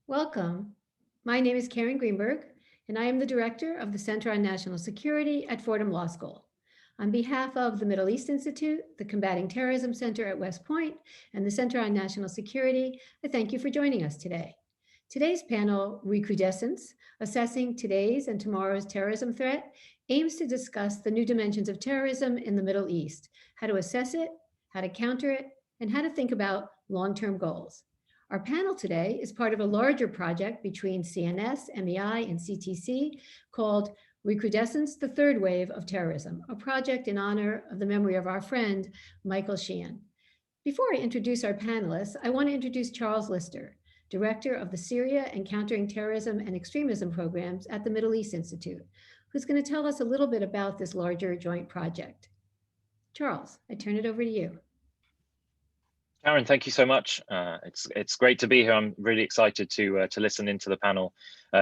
Welcome. My name is Karen Greenberg, and I am the director of the Center on National Security at Fordham Law School. On behalf of the Middle East Institute, the Combating Terrorism Center at West Point, and the Center on National Security, I thank you for joining us today. Today's panel, Recrudescence, Assessing Today's and Tomorrow's Terrorism Threat, aims to discuss the new dimensions of terrorism in the Middle East, how to assess it, how to counter it, and how to think about long-term goals. Our panel today is part of a larger project between CNS, MEI, and CTC called Recrudescence, the Third Wave of Terrorism, a project in honor of the memory of our friend, Michael Sheehan. Before I introduce our panelists, I want to introduce Charles Lister, Director of the Syria and Countering Terrorism and Extremism programs at the Middle East Institute, who's going to tell us a little bit about this larger joint project. Charles, I turn it over to you. Karen, thank you so much. It's great to be here. I'm really excited to listen into the panel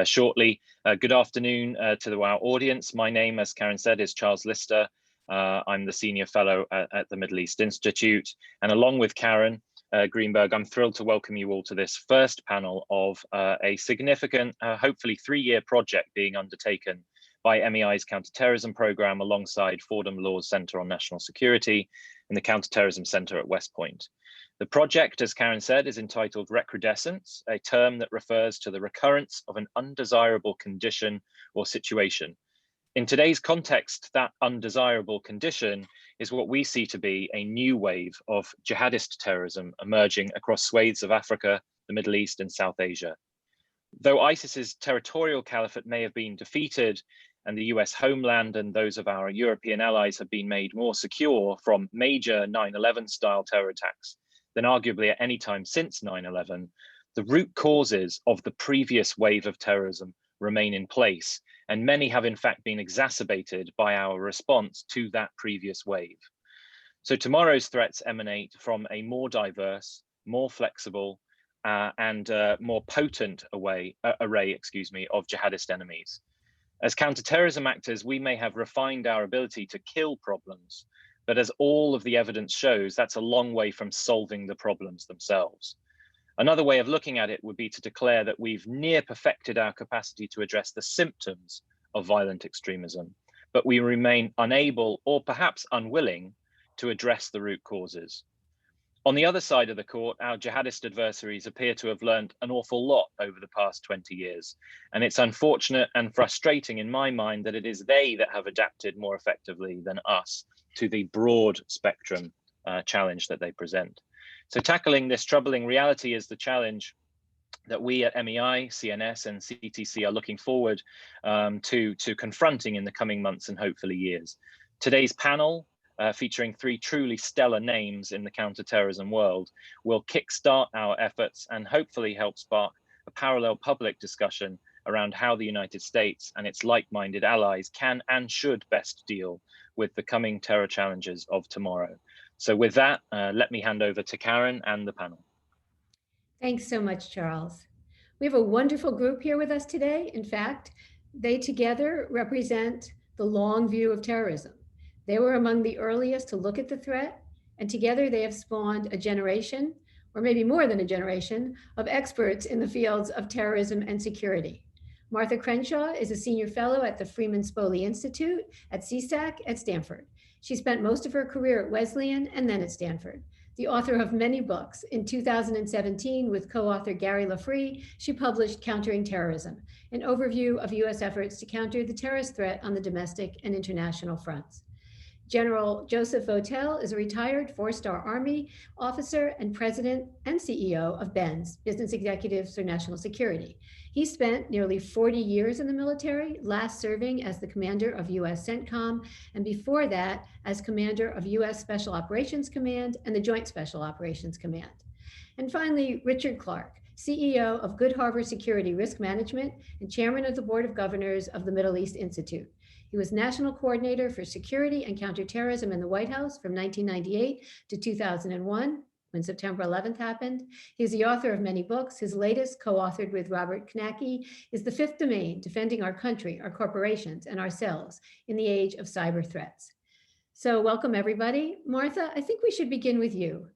shortly. Good afternoon to our audience. My name, as Karen said, is Charles Lister. I'm the Senior Fellow at the Middle East Institute. And along with Karen Greenberg, I'm thrilled to welcome you all to this first panel of a significant, hopefully 3-year project being undertaken by MEI's counterterrorism program alongside Fordham Law's Center on National Security and the Counterterrorism Center at West Point. The project, as Karen said, is entitled Recrudescence, a term that refers to the recurrence of an undesirable condition or situation. In today's context, that undesirable condition is what we see to be a new wave of jihadist terrorism emerging across swathes of Africa, the Middle East, and South Asia. Though ISIS's territorial caliphate may have been defeated and the US homeland and those of our European allies have been made more secure from major 9/11 style terror attacks than arguably at any time since 9/11, the root causes of the previous wave of terrorism remain in place, and many have in fact been exacerbated by our response to that previous wave. So tomorrow's threats emanate from a more diverse, more flexible, and more potent array of jihadist enemies. As counterterrorism actors, we may have refined our ability to kill problems, but as all of the evidence shows, that's a long way from solving the problems themselves. Another way of looking at it would be to declare that we've near perfected our capacity to address the symptoms of violent extremism, but we remain unable or perhaps unwilling to address the root causes. On the other side of the court, our jihadist adversaries appear to have learned an awful lot over the past 20 years. And it's unfortunate and frustrating in my mind that it is they that have adapted more effectively than us to the broad spectrum challenge that they present. So tackling this troubling reality is the challenge that we at MEI, CNS, and CTC are looking forward to confronting in the coming months and hopefully years. Today's panel, featuring 3 truly stellar names in the counterterrorism world, will kickstart our efforts and hopefully help spark a parallel public discussion around how the United States and its like-minded allies can and should best deal with the coming terror challenges of tomorrow. So with that, let me hand over to Karen and the panel. Thanks so much, Charles. We have a wonderful group here with us today. In fact, they together represent the long view of terrorism. They were among the earliest to look at the threat, and together they have spawned a generation, or maybe more than a generation, of experts in the fields of terrorism and security. Martha Crenshaw is a senior fellow at the Freeman Spogli Institute at CSAC at Stanford. She spent most of her career at Wesleyan and then at Stanford. The author of many books, in 2017 with co-author Gary Lafree, she published Countering Terrorism, an overview of US efforts to counter the terrorist threat on the domestic and international fronts. General Joseph Votel is a retired 4-star Army officer and president and CEO of BENS, Business Executives for National Security. He spent nearly 40 years in the military, last serving as the commander of US CENTCOM, and before that as commander of US Special Operations Command and the Joint Special Operations Command. And finally, Richard Clarke, CEO of Good Harbor Security Risk Management and chairman of the Board of Governors of the Middle East Institute. He was National Coordinator for Security and Counterterrorism in the White House from 1998 to 2001, when September 11th happened. He's the author of many books. His latest, co-authored with Robert Knacke, is The Fifth Domain, Defending Our Country, Our Corporations, and Ourselves in the Age of Cyber Threats. So welcome, everybody. Martha, I think we should begin with you.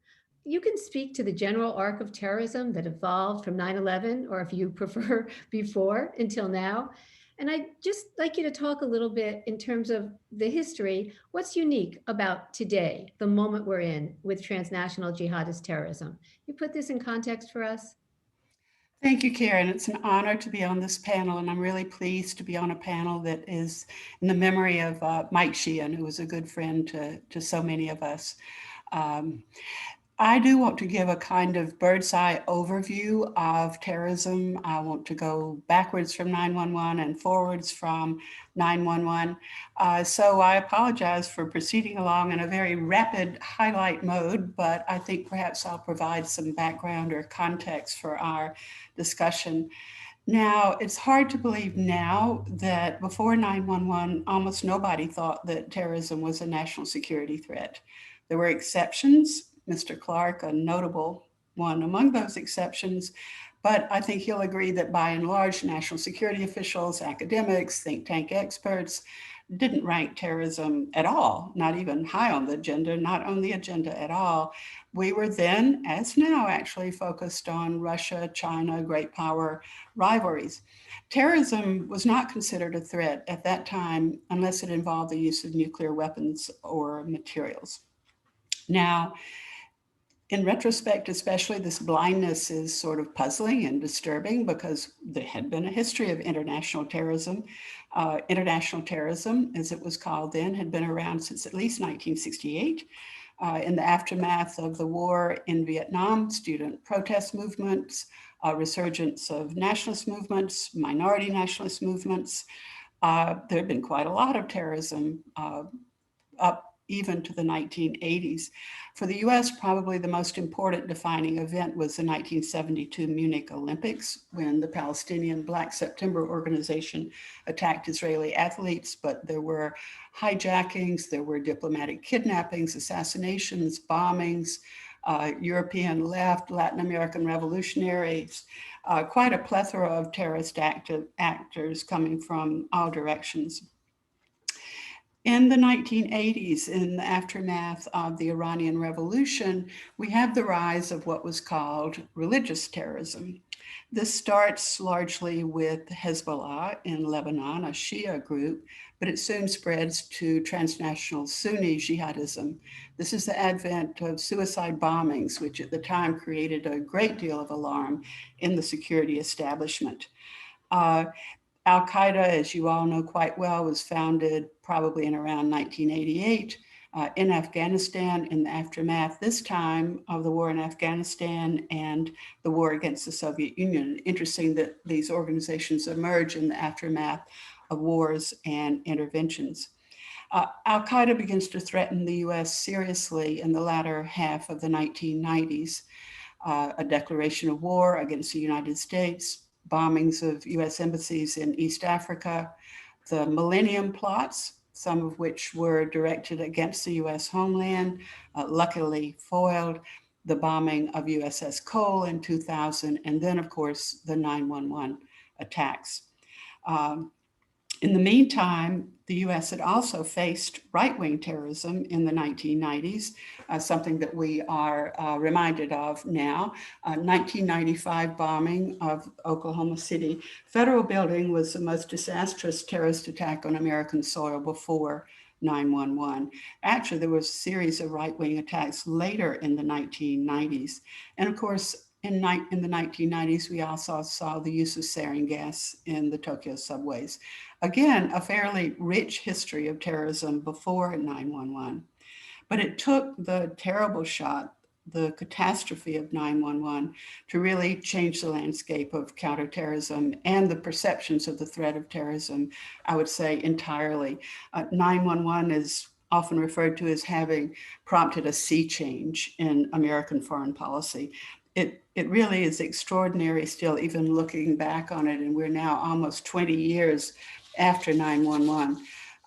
you can speak to the general arc of terrorism that evolved from 9/11, or if you prefer, before until now. And I'd just like you to talk a little bit in terms of the history. What's unique about today, the moment we're in with transnational jihadist terrorism? You put this in context for us? Thank you, Karen. It's an honor to be on this panel, and I'm really pleased to be on a panel that is in the memory of Mike Sheehan, who was a good friend to so many of us. Um, I do want to give a kind of bird's eye overview of terrorism. I want to go backwards from 9/11 and forwards from 9/11. So I apologize for proceeding along in a very rapid highlight mode, but I think perhaps I'll provide some background or context for our discussion. Now, it's hard to believe now that before 9/11, almost nobody thought that terrorism was a national security threat. There were exceptions, Mr. Clarke, a notable one among those exceptions, but I think he'll agree that by and large, national security officials, academics, think tank experts didn't rank terrorism at all, not even high on the agenda, not on the agenda at all. We were then, as now, actually focused on Russia, China, great power rivalries. Terrorism was not considered a threat at that time unless it involved the use of nuclear weapons or materials. Now, in retrospect, especially, this blindness is sort of puzzling and disturbing because there had been a history of international terrorism. International terrorism, as it was called then, had been around since at least 1968. In the aftermath of the war in Vietnam, student protest movements, resurgence of nationalist movements, minority nationalist movements. There had been quite a lot of terrorism up even to the 1980s. For the US, probably the most important defining event was the 1972 Munich Olympics, when the Palestinian Black September organization attacked Israeli athletes, but there were hijackings, there were diplomatic kidnappings, assassinations, bombings, European left, Latin American revolutionaries, quite a plethora of terrorist actors coming from all directions. In the 1980s, in the aftermath of the Iranian Revolution, we have the rise of what was called religious terrorism. This starts largely with Hezbollah in Lebanon, a Shia group, but it soon spreads to transnational Sunni jihadism. This is the advent of suicide bombings, which at the time created a great deal of alarm in the security establishment. Al-Qaeda, as you all know quite well, was founded probably in around 1988 in Afghanistan in the aftermath, this time, of the war in Afghanistan and the war against the Soviet Union. Interesting that these organizations emerge in the aftermath of wars and interventions. Al-Qaeda begins to threaten the US seriously in the latter half of the 1990s. A declaration of war against the United States, bombings of US embassies in East Africa, the Millennium Plots, some of which were directed against the US homeland, luckily foiled, the bombing of USS Cole in 2000, and then, of course, the 9/11 attacks. In the meantime, the US had also faced right-wing terrorism in the 1990s, something that we are reminded of now. 1995 bombing of Oklahoma City Federal Building was the most disastrous terrorist attack on American soil before 9/11. Actually, there was a series of right-wing attacks later in the 1990s. And of course, in the 1990s, we also saw the use of sarin gas in the Tokyo subways. Again, a fairly rich history of terrorism before 9/11. But it took the terrible shot, the catastrophe of 9/11, to really change the landscape of counterterrorism and the perceptions of the threat of terrorism, I would say, entirely. 9/11 is often referred to as having prompted a sea change in American foreign policy. It really is extraordinary still, even looking back on it, and we're now almost 20 years after 9/11.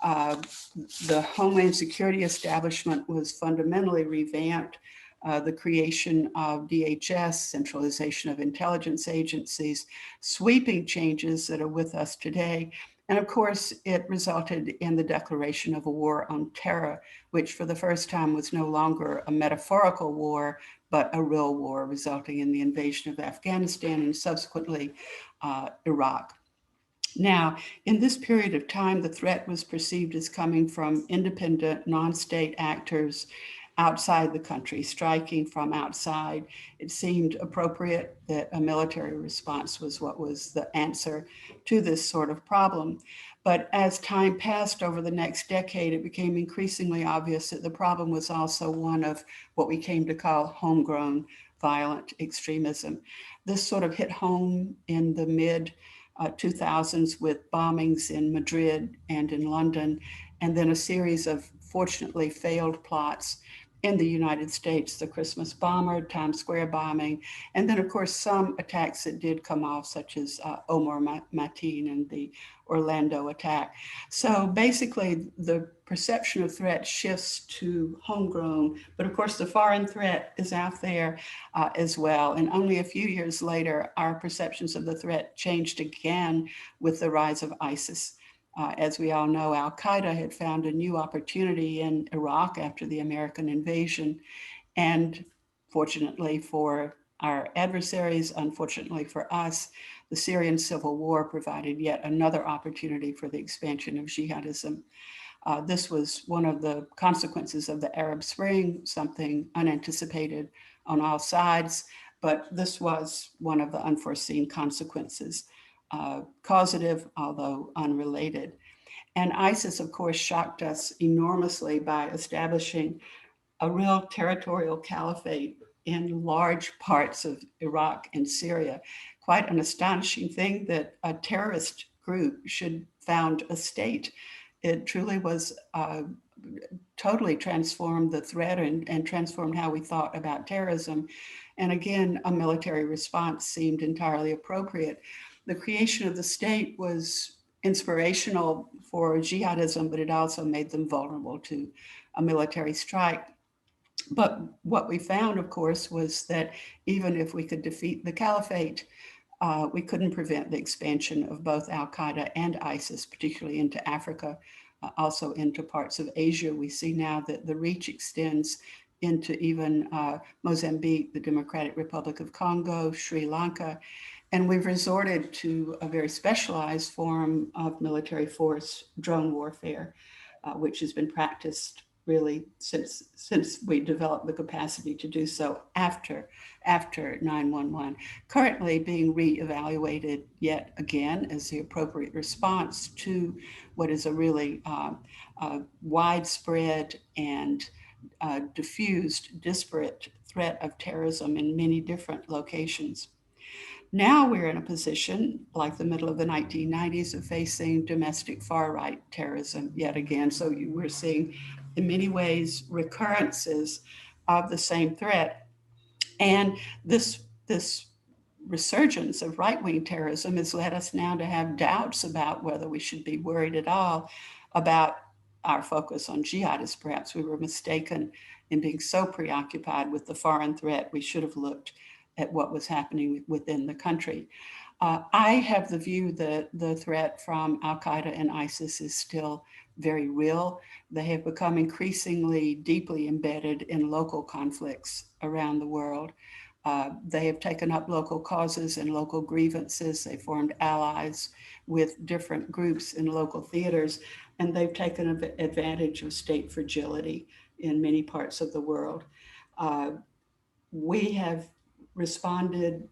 The Homeland Security establishment was fundamentally revamped. The creation of DHS, centralization of intelligence agencies, sweeping changes that are with us today. And of course, it resulted in the declaration of a war on terror, which for the first time was no longer a metaphorical war, but a real war resulting in the invasion of Afghanistan and subsequently Iraq. Now, in this period of time, the threat was perceived as coming from independent, non-state actors outside the country, striking from outside. It seemed appropriate that a military response was what was the answer to this sort of problem. But as time passed over the next decade, it became increasingly obvious that the problem was also one of what we came to call homegrown violent extremism. This sort of hit home in the mid 2000s with bombings in Madrid and in London, and then a series of fortunately failed plots in the United States, the Christmas bomber, Times Square bombing, and then of course some attacks that did come off, such as Omar Mateen and the Orlando attack. So basically the perception of threat shifts to homegrown, but of course the foreign threat is out there as well. And only a few years later, our perceptions of the threat changed again with the rise of ISIS. As we all know, Al-Qaeda had found a new opportunity in Iraq after the American invasion. And fortunately for our adversaries, unfortunately for us, the Syrian civil war provided yet another opportunity for the expansion of jihadism. This was one of the consequences of the Arab Spring, something unanticipated on all sides, but this was one of the unforeseen consequences. Causative, although unrelated. And ISIS, of course, shocked us enormously by establishing a real territorial caliphate in large parts of Iraq and Syria. Quite an astonishing thing that a terrorist group should found a state. It truly was totally transformed the threat and transformed how we thought about terrorism. And again, a military response seemed entirely appropriate. The creation of the state was inspirational for jihadism, but it also made them vulnerable to a military strike. But what we found, of course, was that even if we could defeat the caliphate, we couldn't prevent the expansion of both Al-Qaeda and ISIS, particularly into Africa, also into parts of Asia. We see now that the reach extends into even Mozambique, the Democratic Republic of Congo, Sri Lanka, and we've resorted to a very specialized form of military force, drone warfare, which has been practiced really since we developed the capacity to do so after 9/11, currently being reevaluated yet again as the appropriate response to what is a really widespread and diffused, disparate threat of terrorism in many different locations. Now we're in a position, like the middle of the 1990s, of facing domestic far-right terrorism yet again. So we're seeing, in many ways, recurrences of the same threat. And this resurgence of right-wing terrorism has led us now to have doubts about whether we should be worried at all about our focus on jihadists. Perhaps we were mistaken in being so preoccupied with the foreign threat. We should have looked at what was happening within the country. I have the view that the threat from Al-Qaeda and ISIS is still very real. They have become increasingly deeply embedded in local conflicts around the world. They have taken up local causes and local grievances. They formed allies with different groups in local theaters, and they've taken advantage of state fragility in many parts of the world. We have responded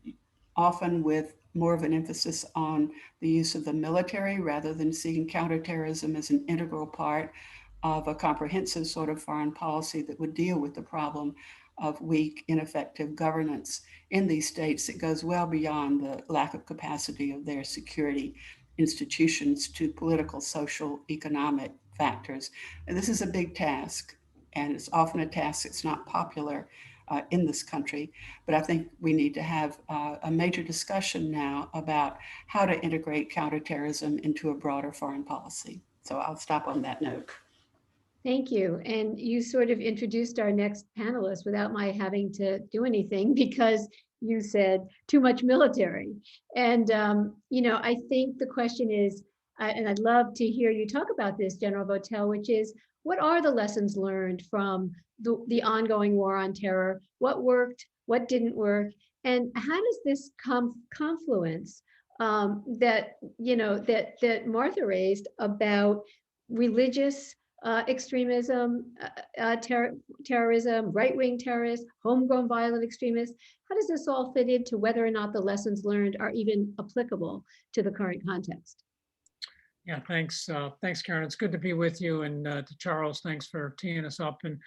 often with more of an emphasis on the use of the military rather than seeing counterterrorism as an integral part of a comprehensive sort of foreign policy that would deal with the problem of weak, ineffective governance in these states. It goes well beyond the lack of capacity of their security institutions to political, social, economic factors. And this is a big task, and it's often a task that's not popular in this country, but I think we need to have a major discussion now about how to integrate counterterrorism into a broader foreign policy. So I'll stop on that note. Thank you. And you sort of introduced our next panelist without my having to do anything, because you said too much military. And, I think the question is, and I'd love to hear you talk about this, General Votel, which is, what are the lessons learned from the ongoing war on terror? What worked? What didn't work? And how does this confluence that that Martha raised about religious extremism, terrorism, right-wing terrorists, homegrown violent extremists? How does this all fit into whether or not the lessons learned are even applicable to the current context? Yeah, thanks. Thanks, Karen. It's good to be with you. And to Charles, thanks for teeing us up, and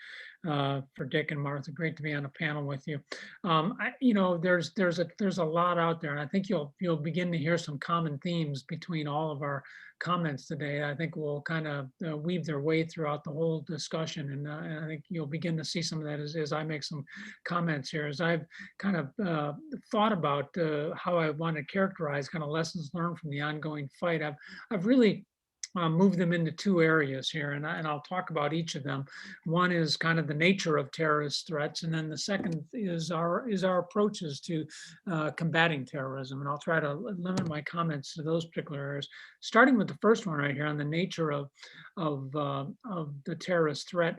for Dick and Martha, great to be on a panel with you. There's a lot out there, and I think you'll begin to hear some common themes between all of our comments today. I think will kind of weave their way throughout the whole discussion, and I think you'll begin to see some of that as I make some comments here. As I've kind of thought about how I want to characterize kind of lessons learned from the ongoing fight, I've really move them into two areas here, and I'll talk about each of them. One is kind of the nature of terrorist threats, and then the second is our approaches to combating terrorism. And I'll try to limit my comments to those particular areas, starting with the first one right here on the nature of the terrorist threat.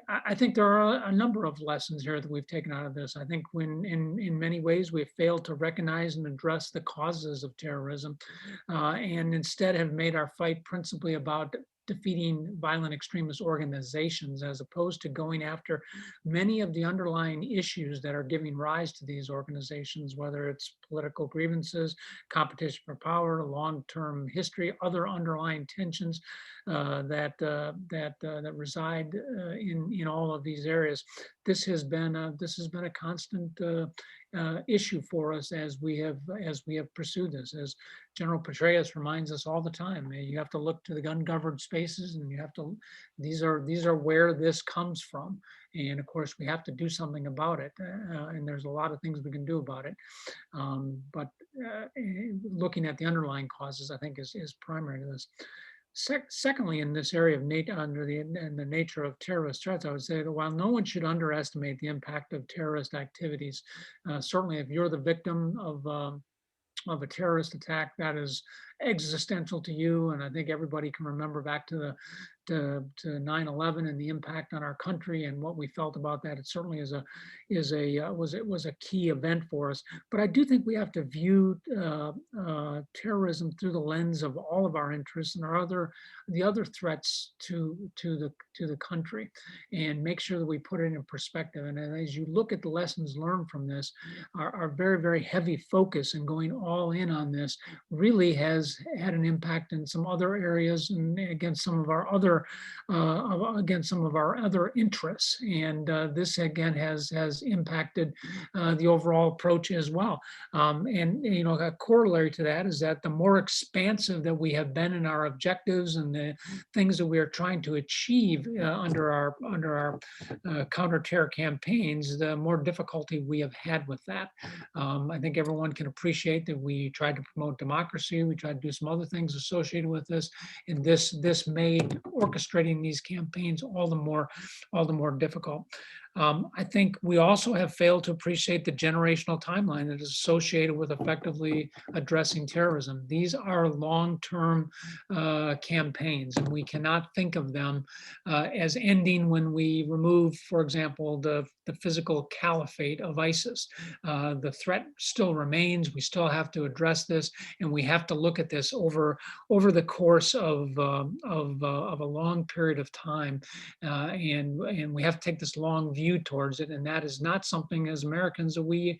I think there are a number of lessons here that we've taken out of this. I think when in many ways we've failed to recognize and address the causes of terrorism, and instead have made our fight principally about defeating violent extremist organizations, as opposed to going after many of the underlying issues that are giving rise to these organizations, whether it's political grievances, competition for power, long-term history, other underlying tensions that reside in all of these areas. This has been a constant issue for us as we have pursued this. As General Petraeus reminds us all the time, you have to look to the ungoverned spaces, and you have to. These are where this comes from, and of course we have to do something about it. And there's a lot of things we can do about it, but looking at the underlying causes, I think, is primary to this. Secondly, in this area of the nature of terrorist threats, I would say that while no one should underestimate the impact of terrorist activities, certainly if you're the victim of a terrorist attack, that is existential to you. And I think everybody can remember back to 9/11 and the impact on our country and what we felt about that. It certainly was a key event for us. But I do think we have to view terrorism through the lens of all of our interests and the other threats to the country, and make sure that we put it in perspective. And as you look at the lessons learned from this, our very, very heavy focus and going all in on this really has had an impact in some other areas and against some of our other interests. And this again has impacted the overall approach as well. And a corollary to that is that the more expansive that we have been in our objectives and the things that we are trying to achieve under our counter-terror campaigns, the more difficulty we have had with that. I think everyone can appreciate that we tried to promote democracy. We tried to do some other things associated with this, and this made orchestrating these campaigns all the more difficult. I think we also have failed to appreciate the generational timeline that is associated with effectively addressing terrorism. These are long-term campaigns, and we cannot think of them as ending when we remove, for example, the physical caliphate of ISIS. The threat still remains. We still have to address this, and we have to look at this over the course of a long period of time, and we have to take this long view towards it, and that is not something as Americans that we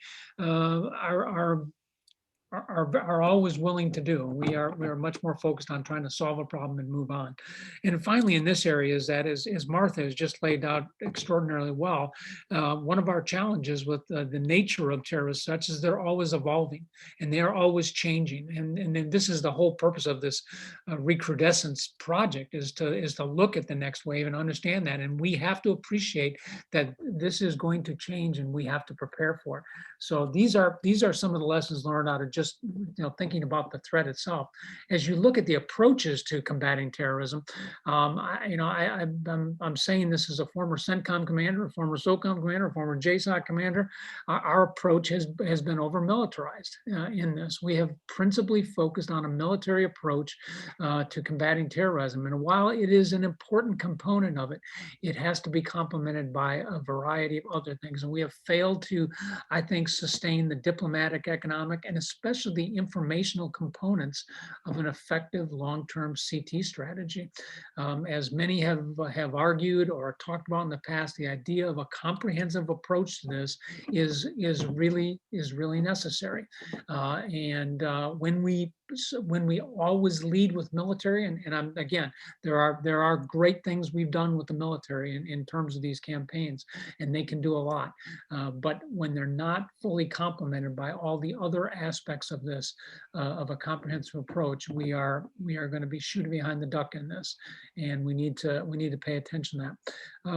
are always willing to do. We are much more focused on trying to solve a problem and move on. And finally, in this area, as Martha has just laid out extraordinarily well, one of our challenges with the nature of terrorist threats is they're always evolving and they are always changing. And then this is the whole purpose of this Recrudescence project, is to look at the next wave and understand that. And we have to appreciate that this is going to change, and we have to prepare for it. So these are some of the lessons learned out of just just thinking about the threat itself. As you look at the approaches to combating terrorism, I'm saying this as a former CENTCOM commander, a former SOCOM commander, a former JSOC commander. Our approach has been over militarized in this. We have principally focused on a military approach to combating terrorism. And while it is an important component of it, it has to be complemented by a variety of other things. And we have failed to, I think, sustain the diplomatic, economic, and especially the informational components of an effective long-term CT strategy. As many have argued or talked about in the past, the idea of a comprehensive approach to this is really necessary. When we always lead with military, and again, there are great things we've done with the military in terms of these campaigns, and they can do a lot. But when they're not fully complemented by all the other aspects of this, of a comprehensive approach, we are going to be shooting behind the duck in this, and we need to pay attention to that.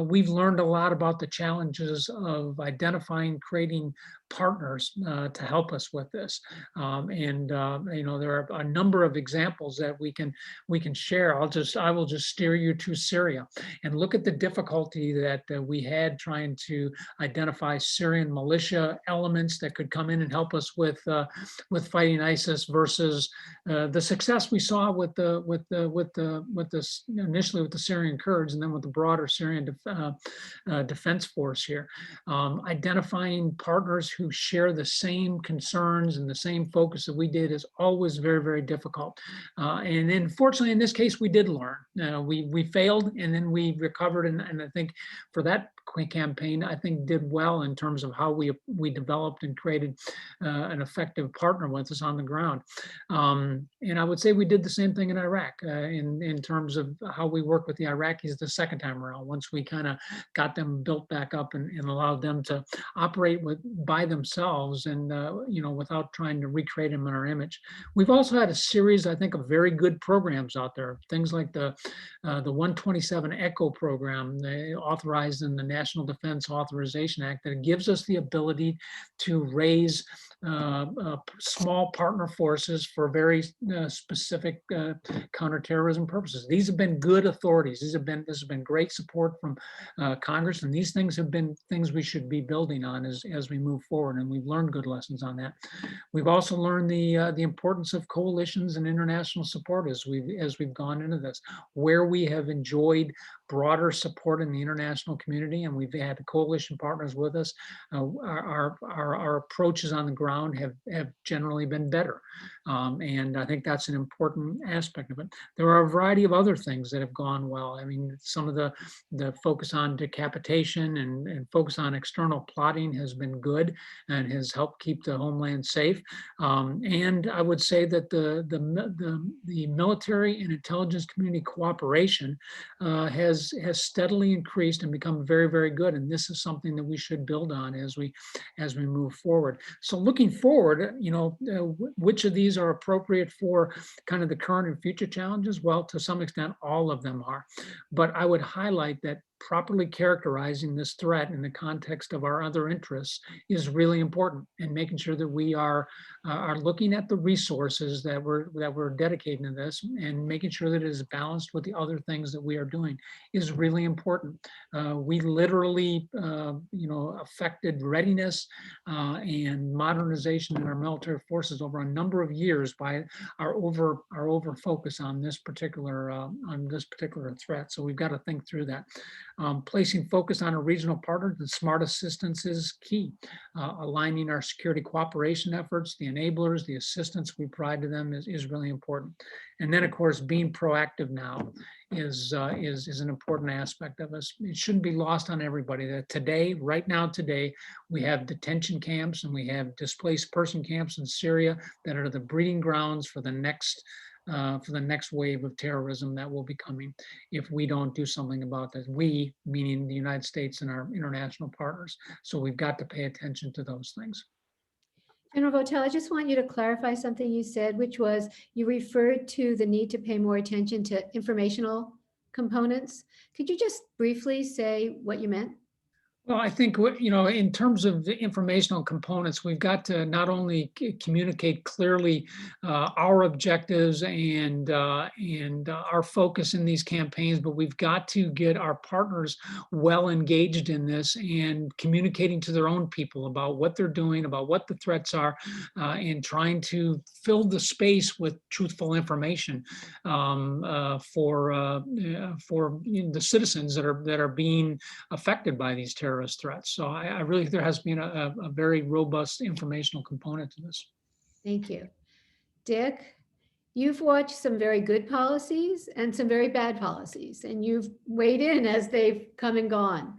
We've learned a lot about the challenges of identifying, creating partners to help us with this, there are a number of examples that we can share. I will just steer you to Syria and look at the difficulty that we had trying to identify Syrian militia elements that could come in and help us with fighting ISIS versus the success we saw initially with the Syrian Kurds and then with the broader Syrian defense force here. Identifying partners who share the same concerns and the same focus that we did is always very, very difficult. And then fortunately, in this case, we did learn. We failed and then we recovered. And I think for that campaign, I think did well in terms of how we developed and created an effective partner with us on the ground. And I would say we did the same thing in Iraq in terms of how we worked with the Iraqis the second time around, once we kind of got them built back up and allowed them to operate by themselves and without trying to recreate them in our image. We've also had a series, I think, of very good programs out there, things like the 127 ECHO program, authorized in the National Defense Authorization Act, that gives us the ability to raise small partner forces for very specific counterterrorism purposes. These have been good authorities. This has been great support from Congress, and these things have been things we should be building on as we move forward, and we've learned good lessons on that. We've also learned the importance of coalitions and international support as we've gone into this, where we have enjoyed broader support in the international community, and we've had coalition partners with us. Our approaches on the ground have generally been better, and I think that's an important aspect of it. There are a variety of other things that have gone well. I mean, some of the focus on decapitation and focus on external plotting has been good and has helped keep the homeland safe. And I would say that the military and intelligence community cooperation has steadily increased and become very, very good. And this is something that we should build on as we move forward. So looking forward, which of these are appropriate for kind of the current and future challenges? Well, to some extent, all of them are. But I would highlight that properly characterizing this threat in the context of our other interests is really important, and making sure that we are looking at the resources that we're dedicating to this and making sure that it is balanced with the other things that we are doing is really important. We literally, affected readiness and modernization in our military forces over a number of years by our over focus on this particular threat. So we've got to think through that. Placing focus on a regional partner, the smart assistance is key. Aligning our security cooperation efforts, the enablers, the assistance we provide to them is really important. And then, of course, being proactive now is an important aspect of us. It shouldn't be lost on everybody that today, we have detention camps and we have displaced person camps in Syria that are the breeding grounds for the next wave of terrorism that will be coming if we don't do something about this. We, meaning the United States and our international partners. So we've got to pay attention to those things. General Votel, I just want you to clarify something you said, which was you referred to the need to pay more attention to informational components. Could you just briefly say what you meant? Well, I think, in terms of the informational components, we've got to not only communicate clearly our objectives and our focus in these campaigns, but we've got to get our partners well engaged in this and communicating to their own people about what they're doing, about what the threats are, and trying to fill the space with truthful information for the citizens that are being affected by these terrorist threats. So I really think there has been a very robust informational component to this. Thank you. Dick, you've watched some very good policies and some very bad policies, and you've weighed in as they've come and gone.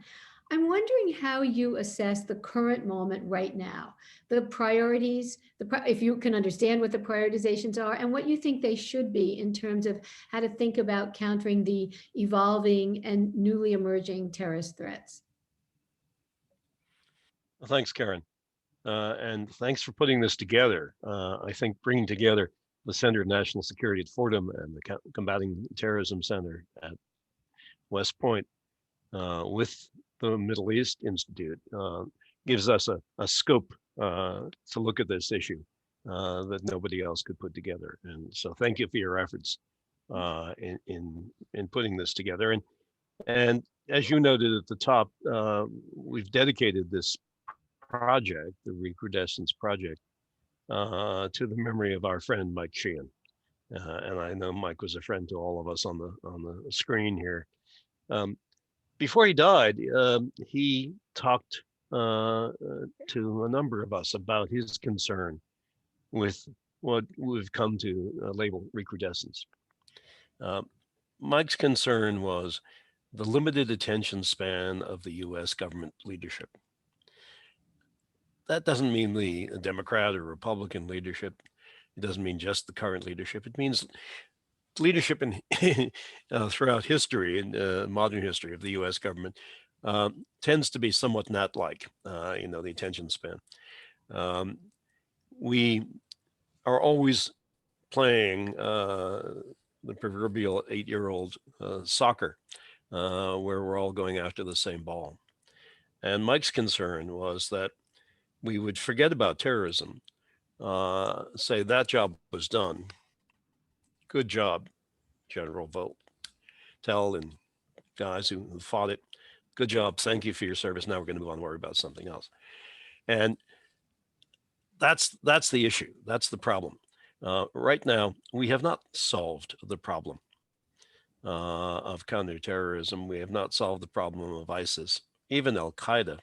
I'm wondering how you assess the current moment right now, the priorities, if you can understand what the prioritizations are and what you think they should be in terms of how to think about countering the evolving and newly emerging terrorist threats. Well, thanks, Karen. And thanks for putting this together. I think bringing together the Center of National Security at Fordham and the Combating Terrorism Center at West Point with the Middle East Institute gives us a scope to look at this issue that nobody else could put together. And so thank you for your efforts in putting this together. And as you noted at the top, we've dedicated this project, the Recrudescence project, to the memory of our friend Mike Sheehan. And I know Mike was a friend to all of us on the screen here. Before he died, he talked to a number of us about his concern with what we've come to label recrudescence. Mike's concern was the limited attention span of the US government leadership. That doesn't mean the Democrat or Republican leadership. It doesn't mean just the current leadership. It means leadership in throughout history, in modern history of the U.S. government, tends to be somewhat gnat-like, the attention span. We are always playing the proverbial 8-year-old soccer, where we're all going after the same ball. And Mike's concern was that we would forget about terrorism, say that job was done. Good job, General Votel and guys who fought it. Good job. Thank you for your service. Now we're going to move on and worry about something else. And that's the issue. That's the problem. Right now, we have not solved the problem of counterterrorism. We have not solved the problem of ISIS, even Al-Qaeda.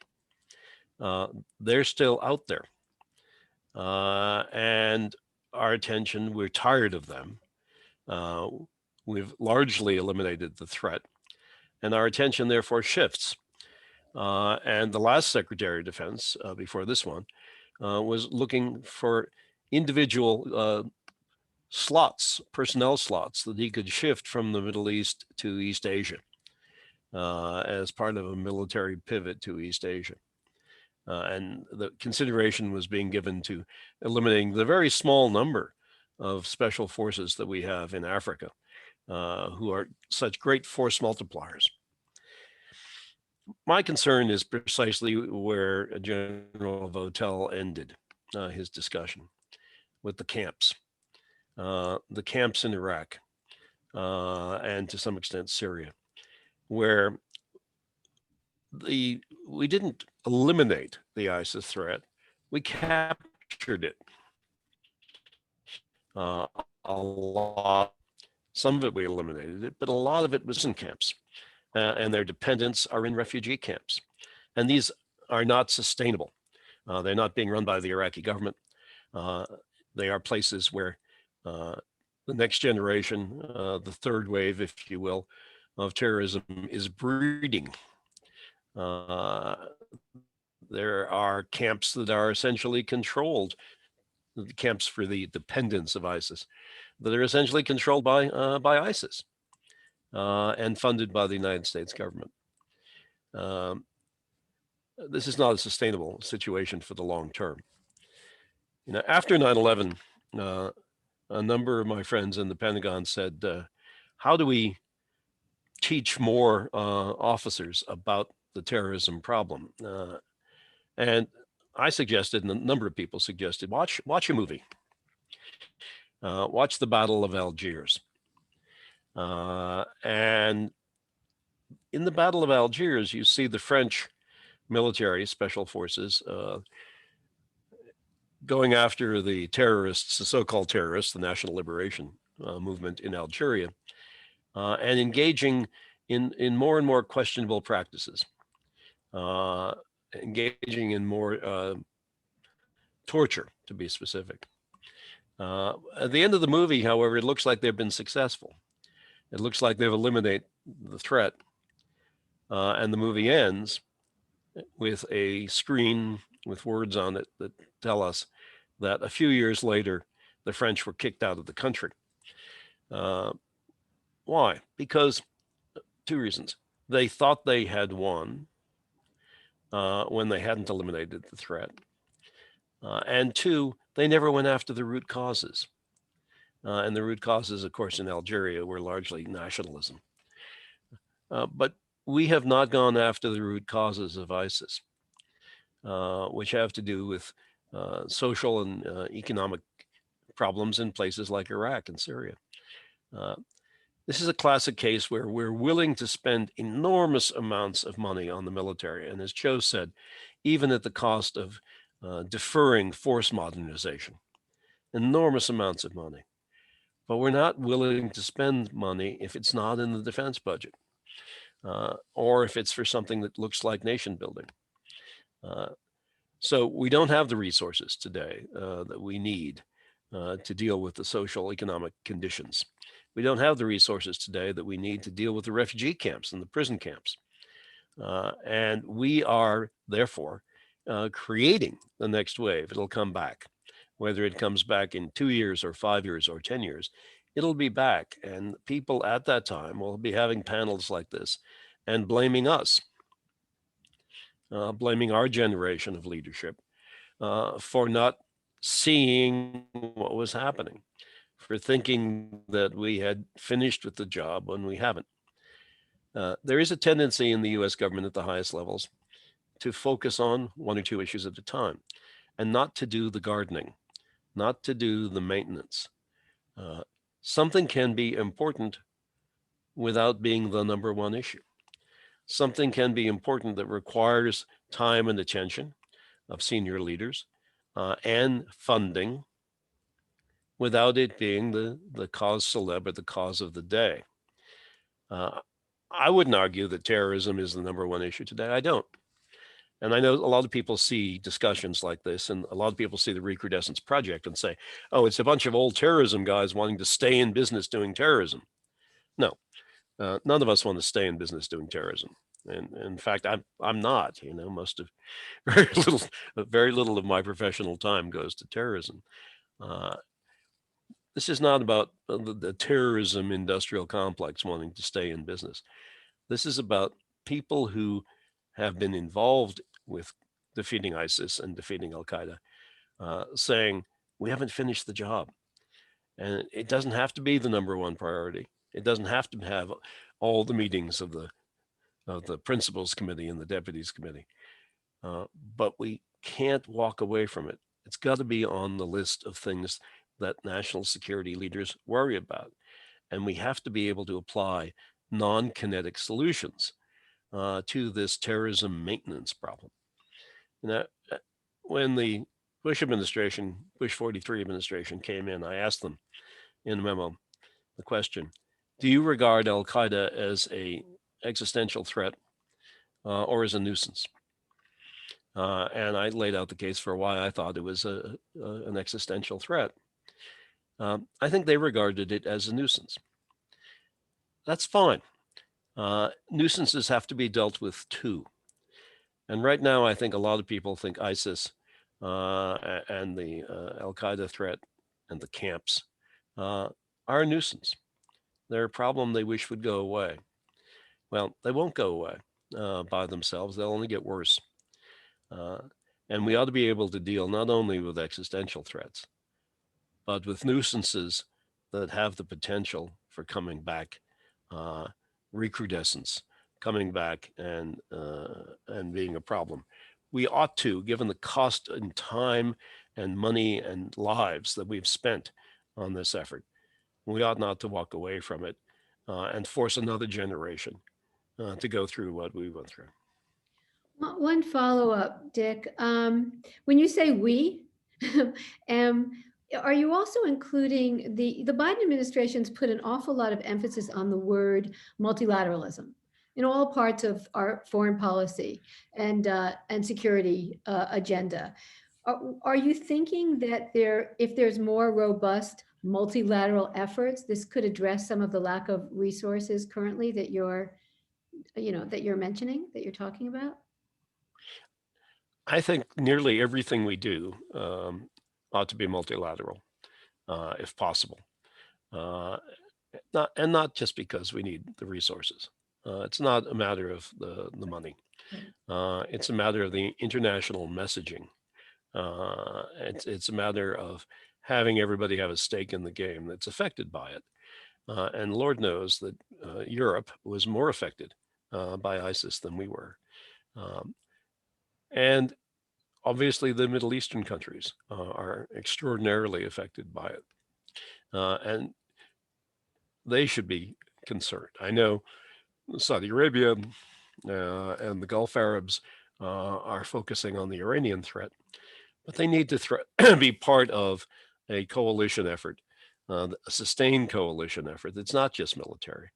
They're still out there. And our attention, we're tired of them. We've largely eliminated the threat, and our attention therefore shifts. And the last Secretary of Defense, before this one, was looking for individual slots, personnel slots that he could shift from the Middle East to East Asia as part of a military pivot to East Asia. And the consideration was being given to eliminating the very small number of special forces that we have in Africa, who are such great force multipliers. My concern is precisely where General Votel ended his discussion, with the camps in Iraq, and to some extent Syria, where we didn't eliminate the ISIS threat, we captured it. A lot, some of it we eliminated it, but a lot of it was in camps, and their dependents are in refugee camps, and these are not sustainable. They're not being run by the Iraqi government. They are places where the next generation, the third wave, if you will, of terrorism is breeding. There are camps that are essentially controlled, the camps for the dependents of ISIS, that are essentially controlled by ISIS and funded by the United States government. This is not a sustainable situation for the long term. After 9/11, a number of my friends in the Pentagon said, how do we teach more officers about the terrorism problem. And I suggested, and a number of people suggested, watch a movie. Watch the Battle of Algiers. And in the Battle of Algiers, you see the French military, special forces, going after the terrorists, the so-called terrorists, the National Liberation Movement in Algeria, and engaging in more and more questionable practices, engaging in more torture, to be specific. At the end of the movie, however, it looks like they've been successful. It looks like they've eliminated the threat, and the movie ends with a screen with words on it that tell us that a few years later, the French were kicked out of the country. Why? Because two reasons. They thought they had won when they hadn't eliminated the threat. And two, they never went after the root causes. And the root causes, of course, in Algeria were largely nationalism. But we have not gone after the root causes of ISIS, which have to do with social and economic problems in places like Iraq and Syria. This is a classic case where we're willing to spend enormous amounts of money on the military. And as Cho said, even at the cost of deferring force modernization, enormous amounts of money. But we're not willing to spend money if it's not in the defense budget, or if it's for something that looks like nation building. So we don't have the resources today that we need to deal with the social economic conditions. We don't have the resources today that we need to deal with the refugee camps and the prison camps. And we are, therefore, creating the next wave. It'll come back. Whether it comes back in 2 years or 5 years or 10 years, it'll be back. And people at that time will be having panels like this and blaming us, blaming our generation of leadership for not seeing what was happening, for thinking that we had finished with the job when we haven't. There is a tendency in the US government at the highest levels to focus on one or two issues at a time and not to do the gardening, not to do the maintenance. Something can be important without being the number one issue. Something can be important that requires time and attention of senior leaders and funding without it being the cause célèbre, the cause of the day. I wouldn't argue that terrorism is the number one issue today. I don't. And I know a lot of people see discussions like this, and a lot of people see the Recrudescence project and say, oh, it's a bunch of old terrorism guys wanting to stay in business doing terrorism. No, none of us want to stay in business doing terrorism. And in fact, I'm not, most of very little of my professional time goes to terrorism. This is not about the terrorism industrial complex wanting to stay in business. This is about people who have been involved with defeating ISIS and defeating Al-Qaeda, saying, we haven't finished the job. And it doesn't have to be the number one priority. It doesn't have to have all the meetings of the principals committee and the deputies committee. But we can't walk away from it. It's got to be on the list of things that national security leaders worry about. And we have to be able to apply non-kinetic solutions to this terrorism maintenance problem. When the Bush administration, Bush 43 administration came in, I asked them in a memo the question, do you regard Al-Qaeda as an existential threat or as a nuisance? And I laid out the case for why I thought it was an existential threat. I think they regarded it as a nuisance. That's fine. Nuisances have to be dealt with too. And right now, I think a lot of people think ISIS and the Al-Qaeda threat and the camps are a nuisance. They're a problem they wish would go away. Well, they won't go away by themselves. They'll only get worse. And we ought to be able to deal not only with existential threats, but with nuisances that have the potential for coming back, recrudescence, coming back and being a problem. We ought to, given the cost in time and money and lives that we've spent on this effort, we ought not to walk away from it and force another generation to go through what we went through. One follow-up, Dick. When you say we, are you also including the Biden administration's put an awful lot of emphasis on the word multilateralism in all parts of our foreign policy and security agenda? Are you thinking that if there's more robust multilateral efforts, this could address some of the lack of resources currently that you're mentioning, that you're talking about? I think nearly everything we do ought to be multilateral, if possible. Not just because we need the resources. It's not a matter of the money. It's a matter of the international messaging. It's a matter of having everybody have a stake in the game that's affected by it. And Lord knows that Europe was more affected by ISIS than we were. And obviously the Middle Eastern countries are extraordinarily affected by it. And they should be concerned. I know Saudi Arabia and the Gulf Arabs are focusing on the Iranian threat, but they need to be part of a coalition effort, a sustained coalition effort that's not just military,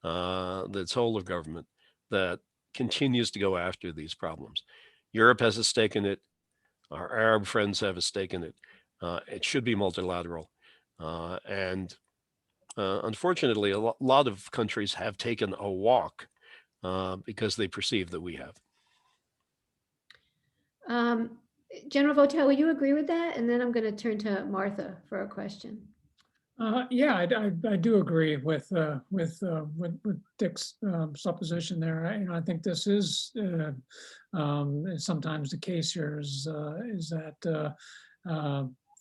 that's whole of government, that continues to go after these problems. Europe has a stake in it. Our Arab friends have a stake in it. It should be multilateral. Unfortunately, a lot of countries have taken a walk because they perceive that we have. General Votel, will you agree with that? And then I'm going to turn to Martha for a question. Yeah, I do agree with Dick's supposition there. I think this is sometimes the case here is that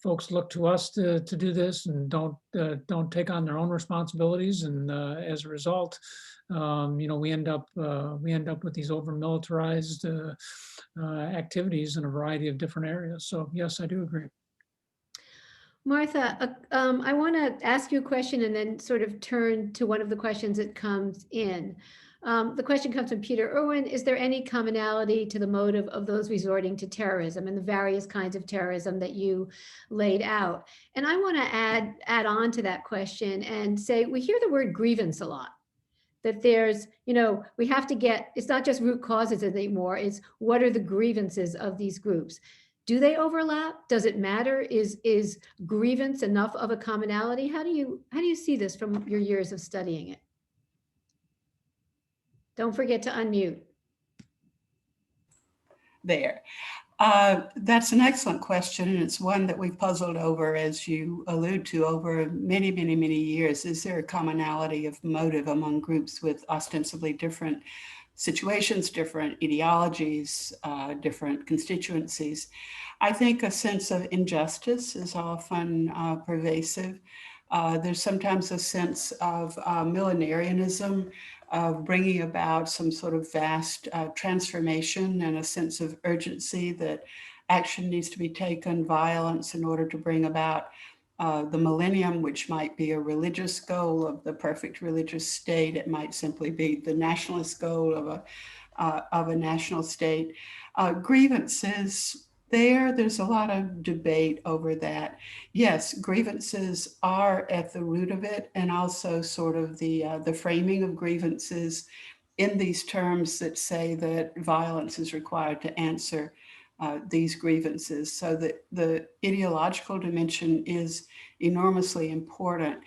folks look to us to do this and don't take on their own responsibilities, and as a result, we end up with these over-militarized activities in a variety of different areas. So yes, I do agree. Martha, I want to ask you a question and then sort of turn to one of the questions that comes in. The question comes from Peter Irwin. Is there any commonality to the motive of those resorting to terrorism and the various kinds of terrorism that you laid out? And I want to add on to that question and say, we hear the word grievance a lot. That there's, we have to get, it's not just root causes anymore, it's what are the grievances of these groups? Do they overlap? Does it matter? Is grievance enough of a commonality? How do you see this from your years of studying it? Don't forget to unmute. There. That's an excellent question, and it's one that we've puzzled over, as you allude to, over many, many, many years. Is there a commonality of motive among groups with ostensibly different situations, different ideologies, different constituencies? I think a sense of injustice is often pervasive. There's sometimes a sense of millenarianism, of bringing about some sort of vast transformation, and a sense of urgency that action needs to be taken, violence, in order to bring about the millennium, which might be a religious goal of the perfect religious state. It might simply be the nationalist goal of a national state. Grievances, there's a lot of debate over that. Yes, grievances are at the root of it, and also sort of the framing of grievances in these terms that say that violence is required to answer these grievances. So that the ideological dimension is enormously important.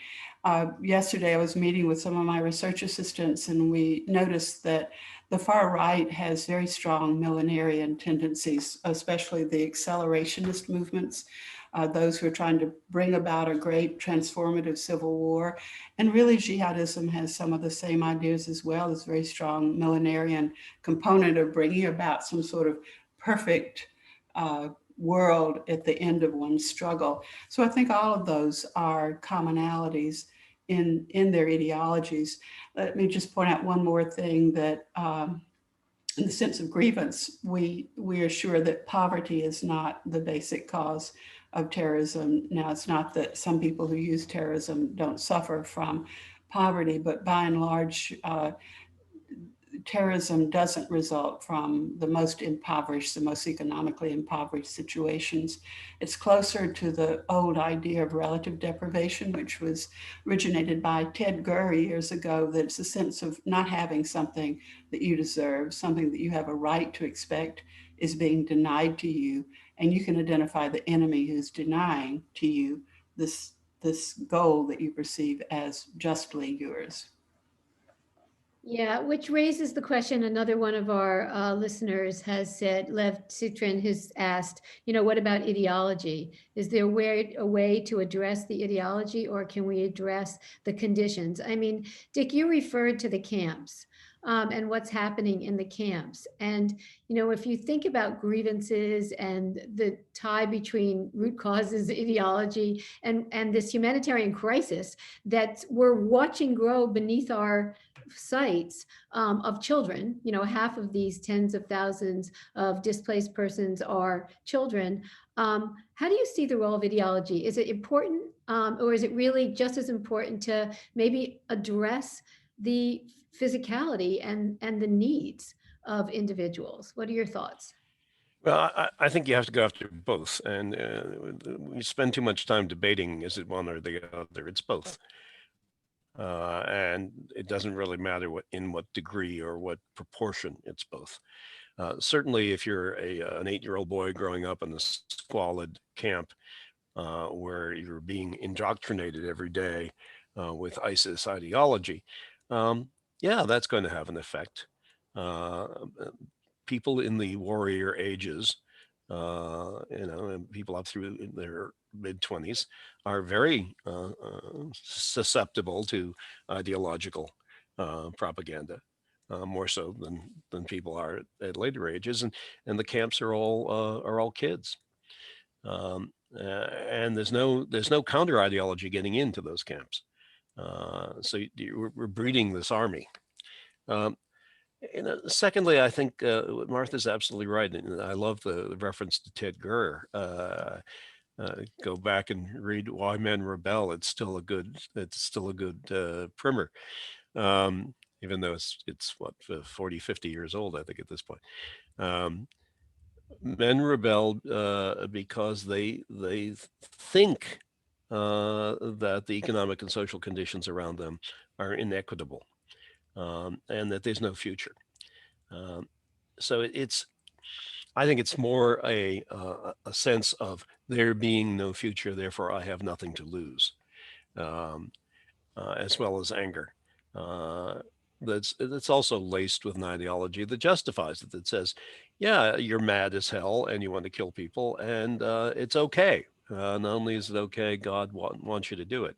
Yesterday, I was meeting with some of my research assistants, and we noticed that the far right has very strong millenarian tendencies, especially the accelerationist movements, those who are trying to bring about a great transformative civil war. And really, jihadism has some of the same ideas as well, as very strong millenarian component of bringing about some sort of perfect world at the end of one's struggle. So I think all of those are commonalities. in their ideologies. Let me just point out one more thing, that in the sense of grievance, we are sure that poverty is not the basic cause of terrorism. Now, it's not that some people who use terrorism don't suffer from poverty, but by and large, terrorism doesn't result from the most impoverished, the most economically impoverished situations. It's closer to the old idea of relative deprivation, which was originated by Ted Gurr years ago, that it's a sense of not having something that you deserve, something that you have a right to expect is being denied to you. And you can identify the enemy who's denying to you this goal that you perceive as justly yours. Yeah, which raises the question. Another one of our listeners has said, Lev Citrin, has asked, what about ideology? Is there a way to address the ideology, or can we address the conditions? I mean, Dick, you referred to the camps and what's happening in the camps. And, if you think about grievances and the tie between root causes, ideology, and this humanitarian crisis that we're watching grow beneath our sites of children, half of these tens of thousands of displaced persons are children. How do you see the role of ideology? Is it important, or is it really just as important to maybe address the physicality and the needs of individuals? What are your thoughts? Well, I think you have to go after both, and we spend too much time debating, is it one or the other? It's both. And it doesn't really matter in what degree or what proportion, it's both. Certainly, if you're an 8-year-old boy growing up in a squalid camp where you're being indoctrinated every day with ISIS ideology, yeah, that's going to have an effect. People in the warrior ages, and people up through their mid-20s are very susceptible to ideological propaganda, more so than people are at later ages, and the camps are all kids, and there's no counter ideology getting into those camps, so we're breeding this army. Secondly, I think Martha's absolutely right, and I love the reference to Ted Gurr. Go back and read Why Men Rebel. It's still a good primer, even though it's what 40, 50 years old, I think, at this point. Men rebel because they think that the economic and social conditions around them are inequitable. And that there's no future. So I think it's more a sense of there being no future, therefore I have nothing to lose, as well as anger. That's also laced with an ideology that justifies it, that says, yeah, you're mad as hell and you want to kill people, and it's okay. Not only is it okay, God wants you to do it.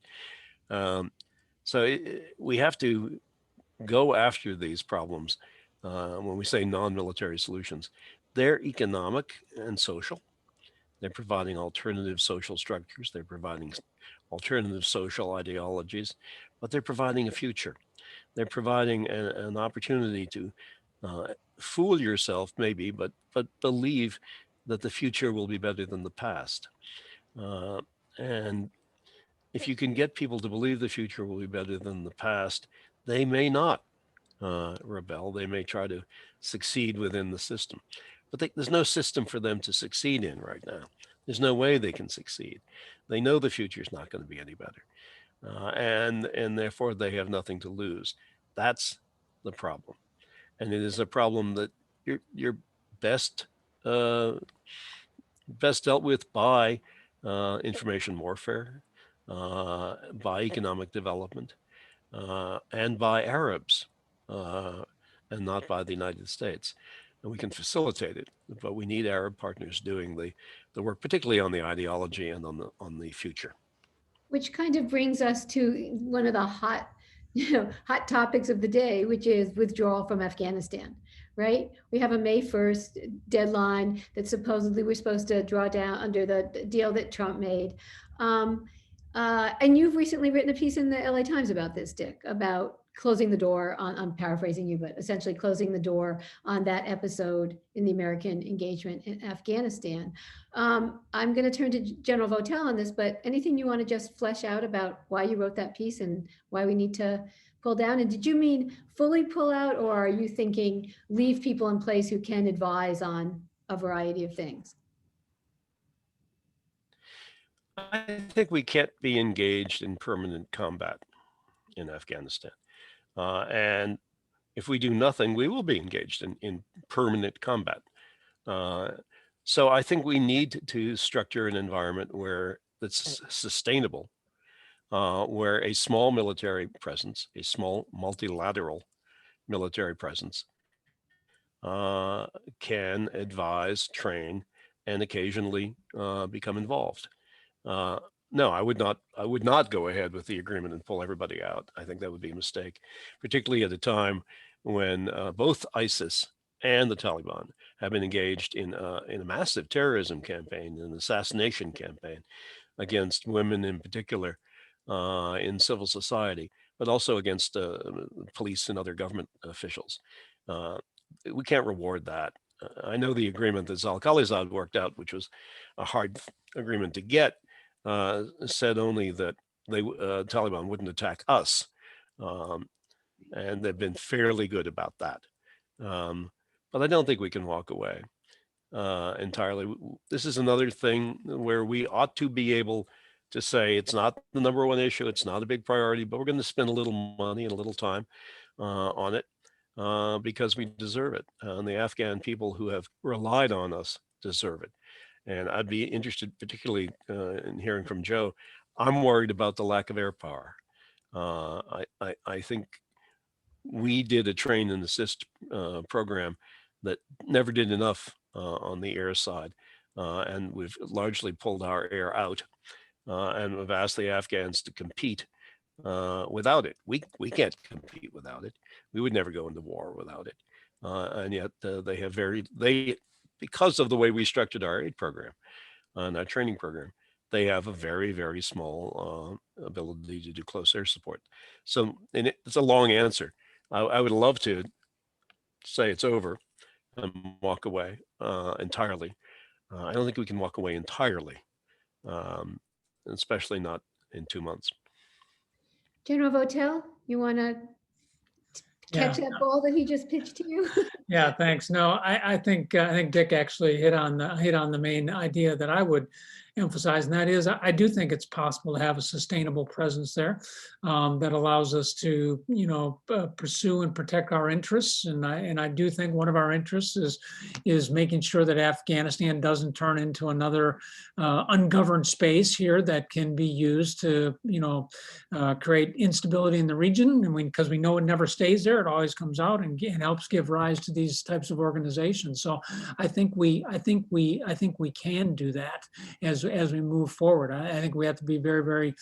So we have to go after these problems when we say non-military solutions. They're economic and social. They're providing alternative social structures. They're providing alternative social ideologies, but they're providing a future. They're providing an opportunity to fool yourself, maybe, but believe that the future will be better than the past. And if you can get people to believe the future will be better than the past, they may not rebel. They may try to succeed within the system, but there's no system for them to succeed in right now. There's no way they can succeed. They know the future is not going to be any better, and therefore they have nothing to lose. That's the problem, and it is a problem that you're best dealt with by information warfare, by economic development, and by Arabs, and not by the United States. And we can facilitate it, but we need Arab partners doing the work, particularly on the ideology and on the future. Which kind of brings us to one of the hot topics of the day, which is withdrawal from Afghanistan, right? We have a May 1st deadline that supposedly we're supposed to draw down under the deal that Trump made. And you've recently written a piece in the LA Times about this, Dick, about closing the door on, I'm paraphrasing you, but essentially closing the door on that episode in the American engagement in Afghanistan. I'm going to turn to General Votel on this, but anything you want to just flesh out about why you wrote that piece and why we need to pull down? And did you mean fully pull out, or are you thinking leave people in place who can advise on a variety of things? I think we can't be engaged in permanent combat in Afghanistan. And if we do nothing, we will be engaged in permanent combat. So I think we need to structure an environment where that's sustainable, where a small military presence, a small multilateral military presence, can advise, train, and occasionally become involved. No, I would not go ahead with the agreement and pull everybody out. I think that would be a mistake, particularly at a time when both ISIS and the Taliban have been engaged in a massive terrorism campaign, an assassination campaign against women in particular in civil society, but also against police and other government officials. We can't reward that. I know the agreement that Zal-Khalilzad worked out, which was a hard agreement to get, said only that Taliban wouldn't attack us, and they've been fairly good about that. But I don't think we can walk away entirely. This is another thing where we ought to be able to say it's not the number one issue, it's not a big priority, but we're going to spend a little money and a little time on it because we deserve it. And the Afghan people who have relied on us deserve it. And I'd be interested, particularly in hearing from Joe. I'm worried about the lack of air power. I think we did a train and assist program that never did enough on the air side, and we've largely pulled our air out, and we've asked the Afghans to compete without it. We can't compete without it. We would never go into war without it, and yet they have because of the way we structured our aid program and our training program, they have a very, very small ability to do close air support. So, and it's a long answer. I would love to say it's over and walk away entirely. I don't think we can walk away entirely, especially not in 2 months. General Votel, you want to catch that ball that he just pitched to you? Yeah, thanks. No, I think Dick actually hit on the main idea that I would emphasize, and that is I do think it's possible to have a sustainable presence there that allows us to pursue and protect our interests, and I do think one of our interests is making sure that Afghanistan doesn't turn into another ungoverned space here that can be used to create instability in the region, and because we know it never stays there, it always comes out and helps give rise to these types of organizations. So I think we can do that as we move forward. I think we have to be very, very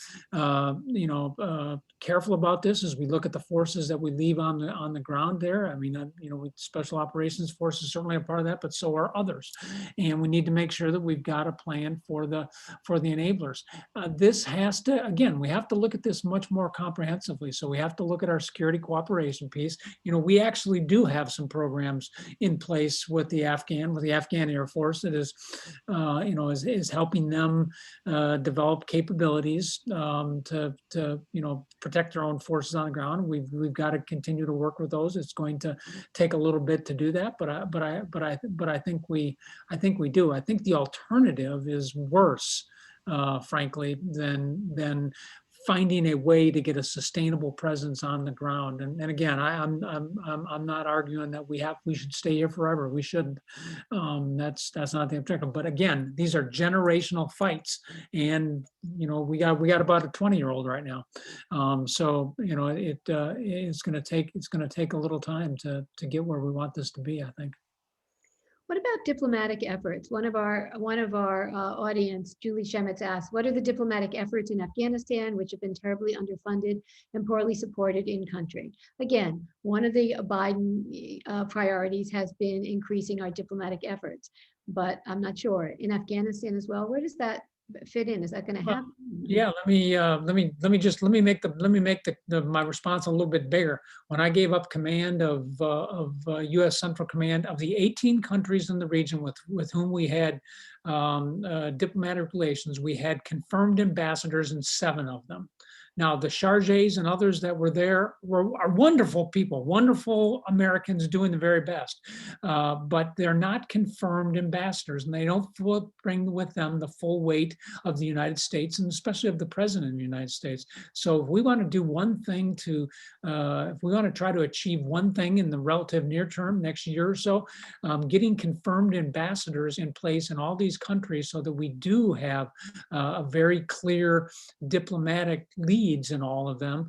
careful about this as we look at the forces that we leave on the ground there. I mean, special operations forces certainly are part of that, but so are others, and we need to make sure that we've got a plan for the enablers. This has to, again, we have to look at this much more comprehensively. So we have to look at our security cooperation piece. We actually do have some programs in place with the Afghan Air Force that is, is helping them develop capabilities to protect their own forces on the ground. We've got to continue to work with those. It's going to take a little bit to do that, but I think we do. I think the alternative is worse, frankly, than finding a way to get a sustainable presence on the ground. And again, I'm not arguing that we should stay here forever. We shouldn't. That's not the objective. But again, these are generational fights, and we got about a 20-year-old right now. So it's going to take a little time to get where we want this to be, I think. What about diplomatic efforts? One of our audience, Julie Shemitz, asked, what are the diplomatic efforts in Afghanistan which have been terribly underfunded and poorly supported in country? Again, one of the Biden priorities has been increasing our diplomatic efforts, but I'm not sure. In Afghanistan as well, where does that fit in? Is that going to Well, happen? Yeah, let me make my response a little bit bigger. When I gave up command of U.S. Central Command, of the 18 countries in the region with whom we had diplomatic relations, we had confirmed ambassadors in 7 of them. Now, the Chargés and others that were there are wonderful people, wonderful Americans doing the very best, but they're not confirmed ambassadors, and they don't bring with them the full weight of the United States, and especially of the President of the United States. So if we want to do one thing if we want to try to achieve one thing in the relative near term, next year or so, getting confirmed ambassadors in place in all these countries so that we do have a very clear diplomatic leads in all of them,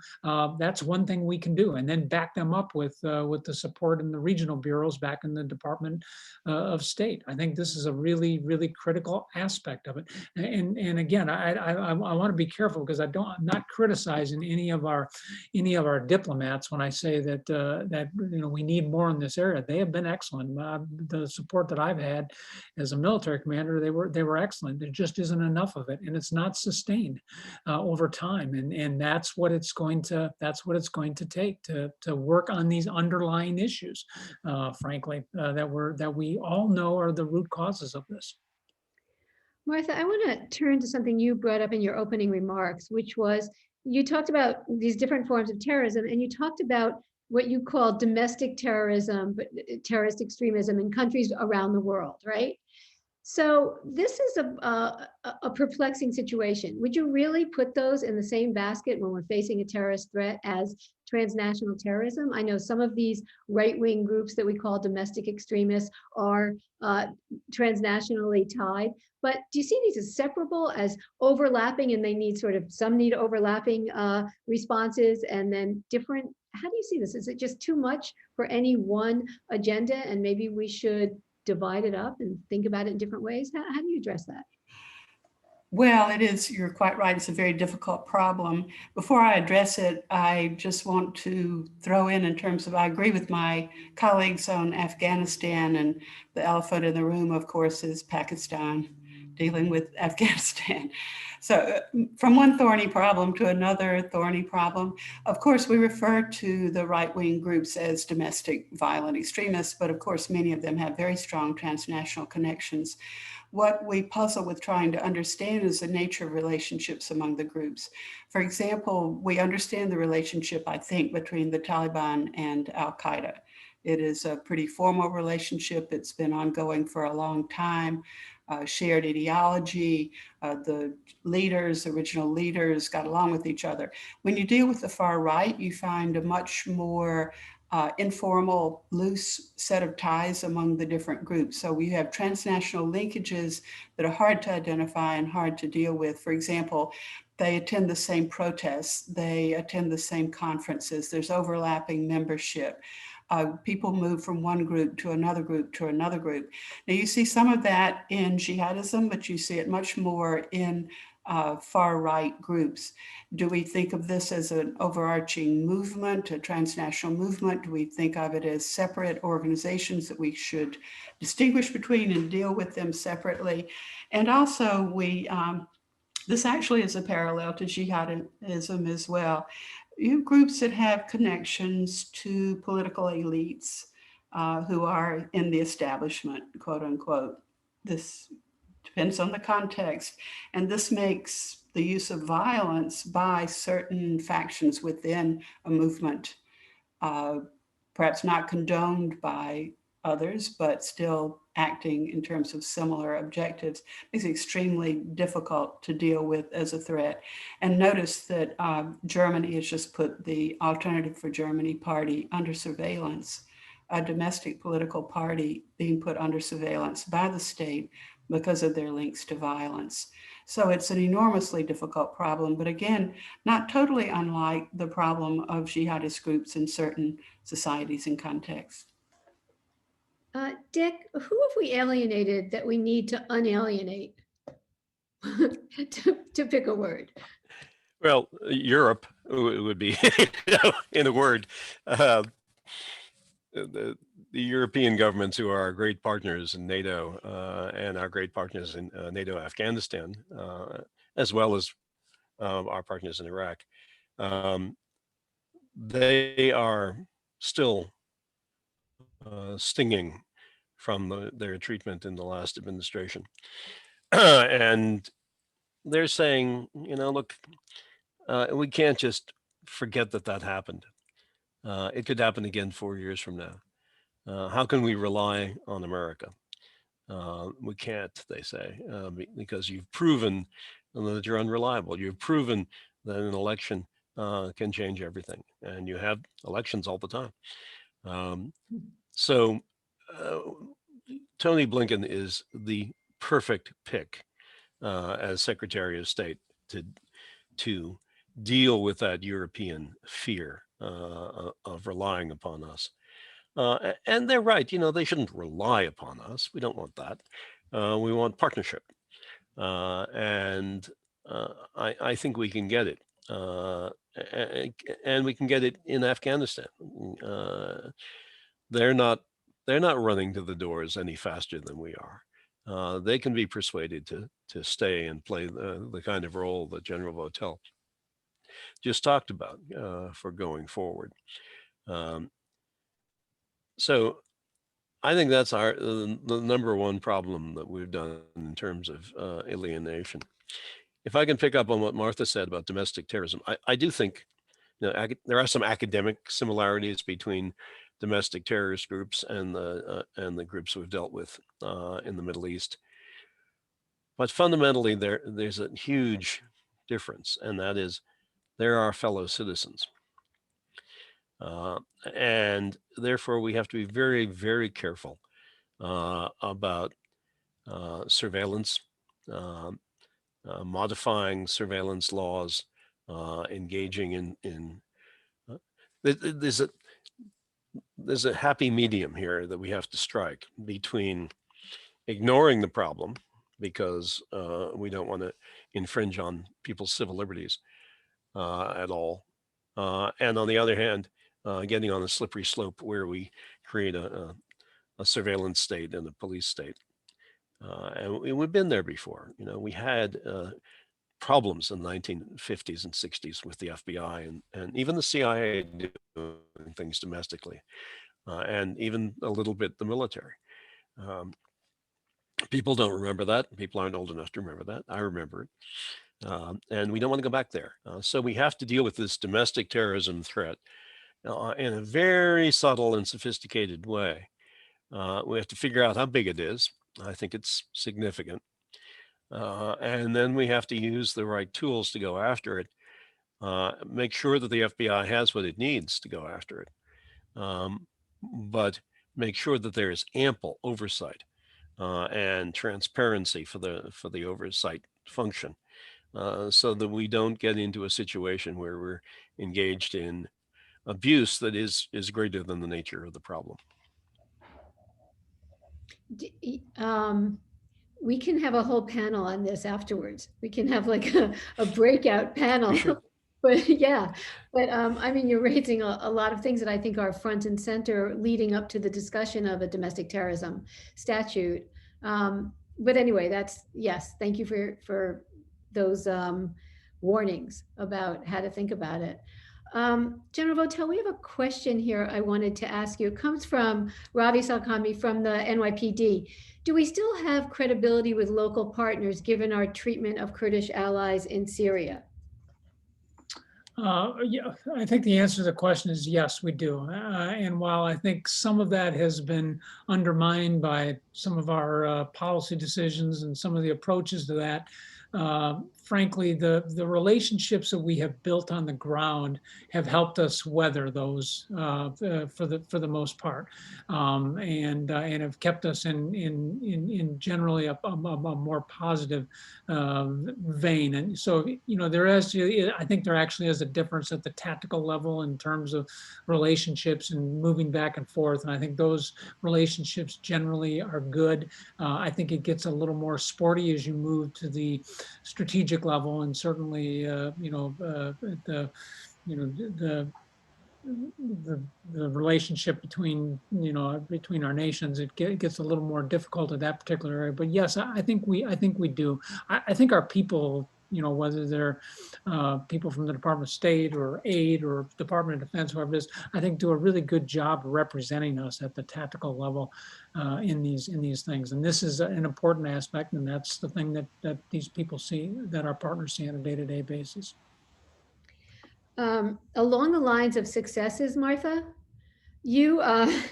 that's one thing we can do, and then back them up with the support in the regional bureaus back in the Department of State. I think this is a really, really critical aspect of it. And again, I want to be careful because I'm not criticizing any of our diplomats when I say that we need more in this area. They have been excellent. The support that I've had as a military commander, they were excellent. There just isn't enough of it, and it's not sustained over time. And that's what it's going to take to work on these underlying issues, frankly, that we all know are the root causes of this. Martha, I want to turn to something you brought up in your opening remarks, which was you talked about these different forms of terrorism, and you talked about what you call domestic terrorism, but terrorist extremism in countries around the world, right? So this is a perplexing situation. Would you really put those in the same basket when we're facing a terrorist threat as transnational terrorism? I know some of these right-wing groups that we call domestic extremists are transnationally tied, but do you see these as separable, as overlapping, and they need some need overlapping responses and then different? How do you see this? Is it just too much for any one agenda, and maybe we should divide it up and think about it in different ways? How do you address that? Well, you're quite right. It's a very difficult problem. Before I address it, I just want to throw in terms of, I agree with my colleagues on Afghanistan, and the elephant in the room, of course, is Pakistan dealing with Afghanistan. So from one thorny problem to another thorny problem, of course, we refer to the right-wing groups as domestic violent extremists, but of course, many of them have very strong transnational connections. What we puzzle with trying to understand is the nature of relationships among the groups. For example, we understand the relationship, I think, between the Taliban and Al-Qaeda. It is a pretty formal relationship. It's been ongoing for a long time. Shared ideology, the original leaders got along with each other. When you deal with the far right, you find a much more informal, loose set of ties among the different groups. So we have transnational linkages that are hard to identify and hard to deal with. For example, they attend the same protests, they attend the same conferences, there's overlapping membership. People move from one group to another group to another group. Now you see some of that in jihadism, but you see it much more in far right groups. Do we think of this as an overarching movement, a transnational movement? Do we think of it as separate organizations that we should distinguish between and deal with them separately? And also this actually is a parallel to jihadism as well. You have groups that have connections to political elites who are in the establishment, quote unquote. This depends on the context. And this makes the use of violence by certain factions within a movement, perhaps not condoned by others, but still acting in terms of similar objectives, makes it extremely difficult to deal with as a threat. And notice that Germany has just put the Alternative for Germany party under surveillance, a domestic political party being put under surveillance by the state because of their links to violence. So it's an enormously difficult problem, but again, not totally unlike the problem of jihadist groups in certain societies and contexts. Dick, who have we alienated that we need to unalienate? to pick a word. Well, Europe would be in a word. the European governments, who are our great partners in NATO and our great partners in NATO Afghanistan, as well as our partners in Iraq, they are still stinging from their treatment in the last administration. And they're saying, look, we can't just forget that happened. It could happen again 4 years from now. How can we rely on America? We can't, they say, because you've proven that you're unreliable. You've proven that an election can change everything, and you have elections all the time. So Tony Blinken is the perfect pick as Secretary of State to deal with that European fear of relying upon us. And they're right, they shouldn't rely upon us. We don't want that. We want partnership. And I think we can get it. And we can get it in Afghanistan. They're not running to the doors any faster than we are. They can be persuaded to stay and play the kind of role that General Votel just talked about for going forward. So I think that's the number one problem that we've done in terms of alienation. If I can pick up on what Martha said about domestic terrorism, I do think there are some academic similarities between domestic terrorist groups and the groups we've dealt with in the Middle East. But fundamentally, there's a huge difference, and that is they're our fellow citizens. And therefore, we have to be very, very careful about surveillance, modifying surveillance laws, engaging in there's a happy medium here that we have to strike between ignoring the problem because we don't want to infringe on people's civil liberties at all. And on the other hand, getting on a slippery slope where we create a surveillance state and a police state. And we've been there before. We had problems in the 1950s and 60s with the FBI and even the CIA doing things domestically, and even a little bit the military. People don't remember that. People aren't old enough to remember that. I remember it. And we don't want to go back there. So we have to deal with this domestic terrorism threat in a very subtle and sophisticated way. We have to figure out how big it is. I think it's significant. And then we have to use the right tools to go after it. Make sure that the FBI has what it needs to go after it. But make sure that there is ample oversight and transparency for the oversight function. So that we don't get into a situation where we're engaged in abuse that is greater than the nature of the problem. We can have a whole panel on this afterwards. We can have like a breakout panel. Sure. But yeah, I mean, you're raising a lot of things that I think are front and center leading up to the discussion of a domestic terrorism statute. But anyway, yes, thank you for those warnings about how to think about it. General Votel, we have a question here I wanted to ask you. It comes from Ravi Salkami from the NYPD. Do we still have credibility with local partners given our treatment of Kurdish allies in Syria? Yeah, I think the answer to the question is yes, we do. And while I think some of that has been undermined by some of our policy decisions and some of the approaches to that, frankly, the relationships that we have built on the ground have helped us weather those for the most part, and have kept us in generally a more positive vein. And so, I think there actually is a difference at the tactical level in terms of relationships and moving back and forth. And I think those relationships generally are good. I think it gets a little more sporty as you move to the strategic level, and certainly, the relationship between, between our nations, it gets a little more difficult in that particular area. But yes, I think we do. I think our people, whether they're people from the Department of State or Aid or Department of Defense, whoever it is, I think do a really good job representing us at the tactical level in these things. And this is an important aspect, and that's the thing that these people see, that our partners see on a day-to-day basis. Along the lines of successes, Martha, I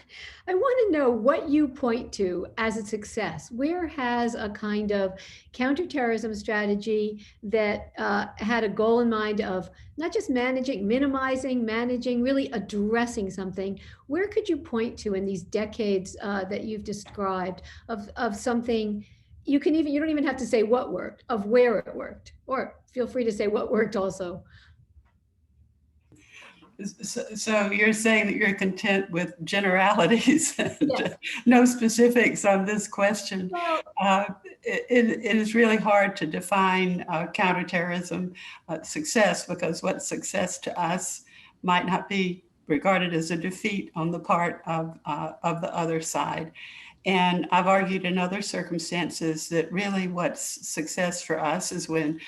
want to know what you point to as a success. Where has a kind of counterterrorism strategy that had a goal in mind of not just managing, really addressing something? Where could you point to in these decades that you've described of something? You don't even have to say what worked, of where it worked, or feel free to say what worked also. So you're saying that you're content with generalities and Yes. no specifics on this question. Well, It is really hard to define counterterrorism success, because what success to us might not be regarded as a defeat on the part of the other side. And I've argued in other circumstances that really what's success for us is when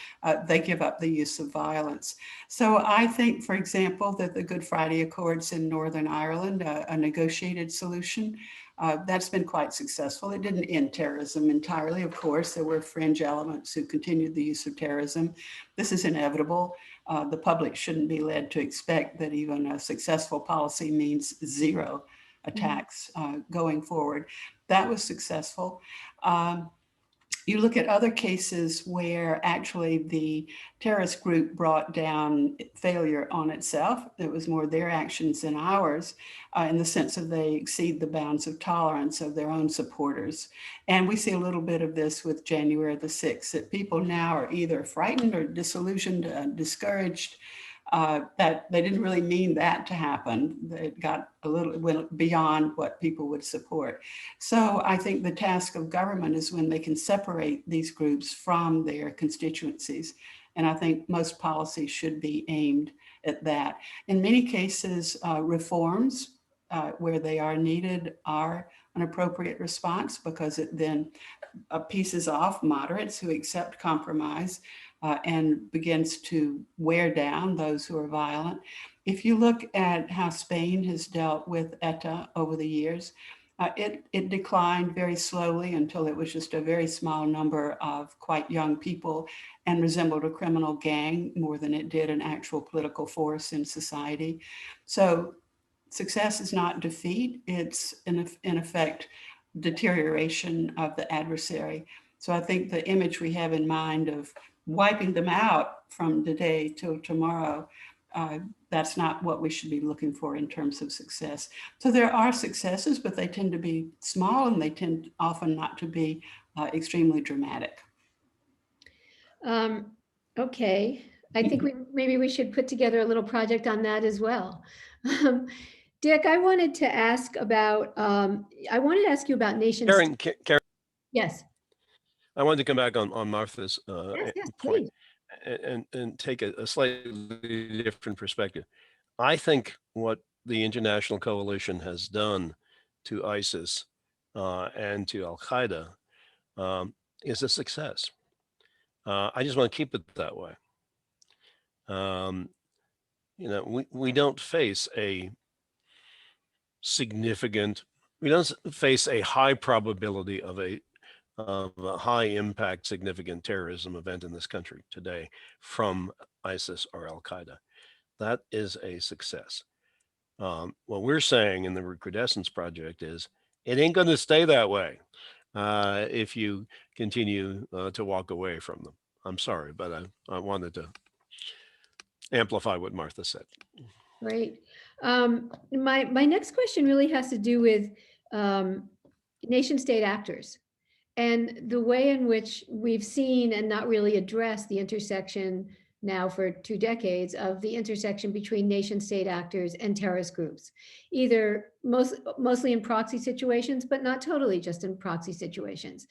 they give up the use of violence. So I think, for example, that the Good Friday Accords in Northern Ireland, a negotiated solution, that's been quite successful. It didn't end terrorism entirely, of course. There were fringe elements who continued the use of terrorism. This is inevitable. The public shouldn't be led to expect that even a successful policy means zero attacks going forward. That was successful. You look at other cases where actually the terrorist group brought down failure on itself. It was more their actions than ours, in the sense that they exceed the bounds of tolerance of their own supporters. And we see a little bit of this with January the 6th, that people now are either frightened or disillusioned, discouraged, that they didn't really mean that to happen. It got went beyond what people would support. So I think the task of government is when they can separate these groups from their constituencies. And I think most policies should be aimed at that. In many cases, reforms where they are needed are an appropriate response, because it then pieces off moderates who accept compromise and begins to wear down those who are violent. If you look at how Spain has dealt with ETA over the years, it declined very slowly until it was just a very small number of quite young people and resembled a criminal gang more than it did an actual political force in society. So success is not defeat, it's in effect deterioration of the adversary. So I think the image we have in mind of wiping them out from today till tomorrow, that's not what we should be looking for in terms of success. So there are successes, but they tend to be small, and they tend often not to be extremely dramatic. Okay, I think maybe we should put together a little project on that as well. Dick, I wanted to ask you about nation. Karen, Yes. I wanted to come back on Martha's Yes, point please. and take a slightly different perspective. I think what the international coalition has done to ISIS and to Al-Qaeda is a success. I just want to keep it that way. We don't face a high probability of a high impact, significant terrorism event in this country today from ISIS or Al-Qaeda. That is a success. What we're saying in the Recrudescence project is it ain't going to stay that way if you continue to walk away from them. I'm sorry, but I wanted to amplify what Martha said. Great. My next question really has to do with nation state actors and the way in which we've seen and not really addressed the intersection now for 2 decades of the intersection between nation state actors and terrorist groups, either mostly in proxy situations, but not totally just in proxy situations.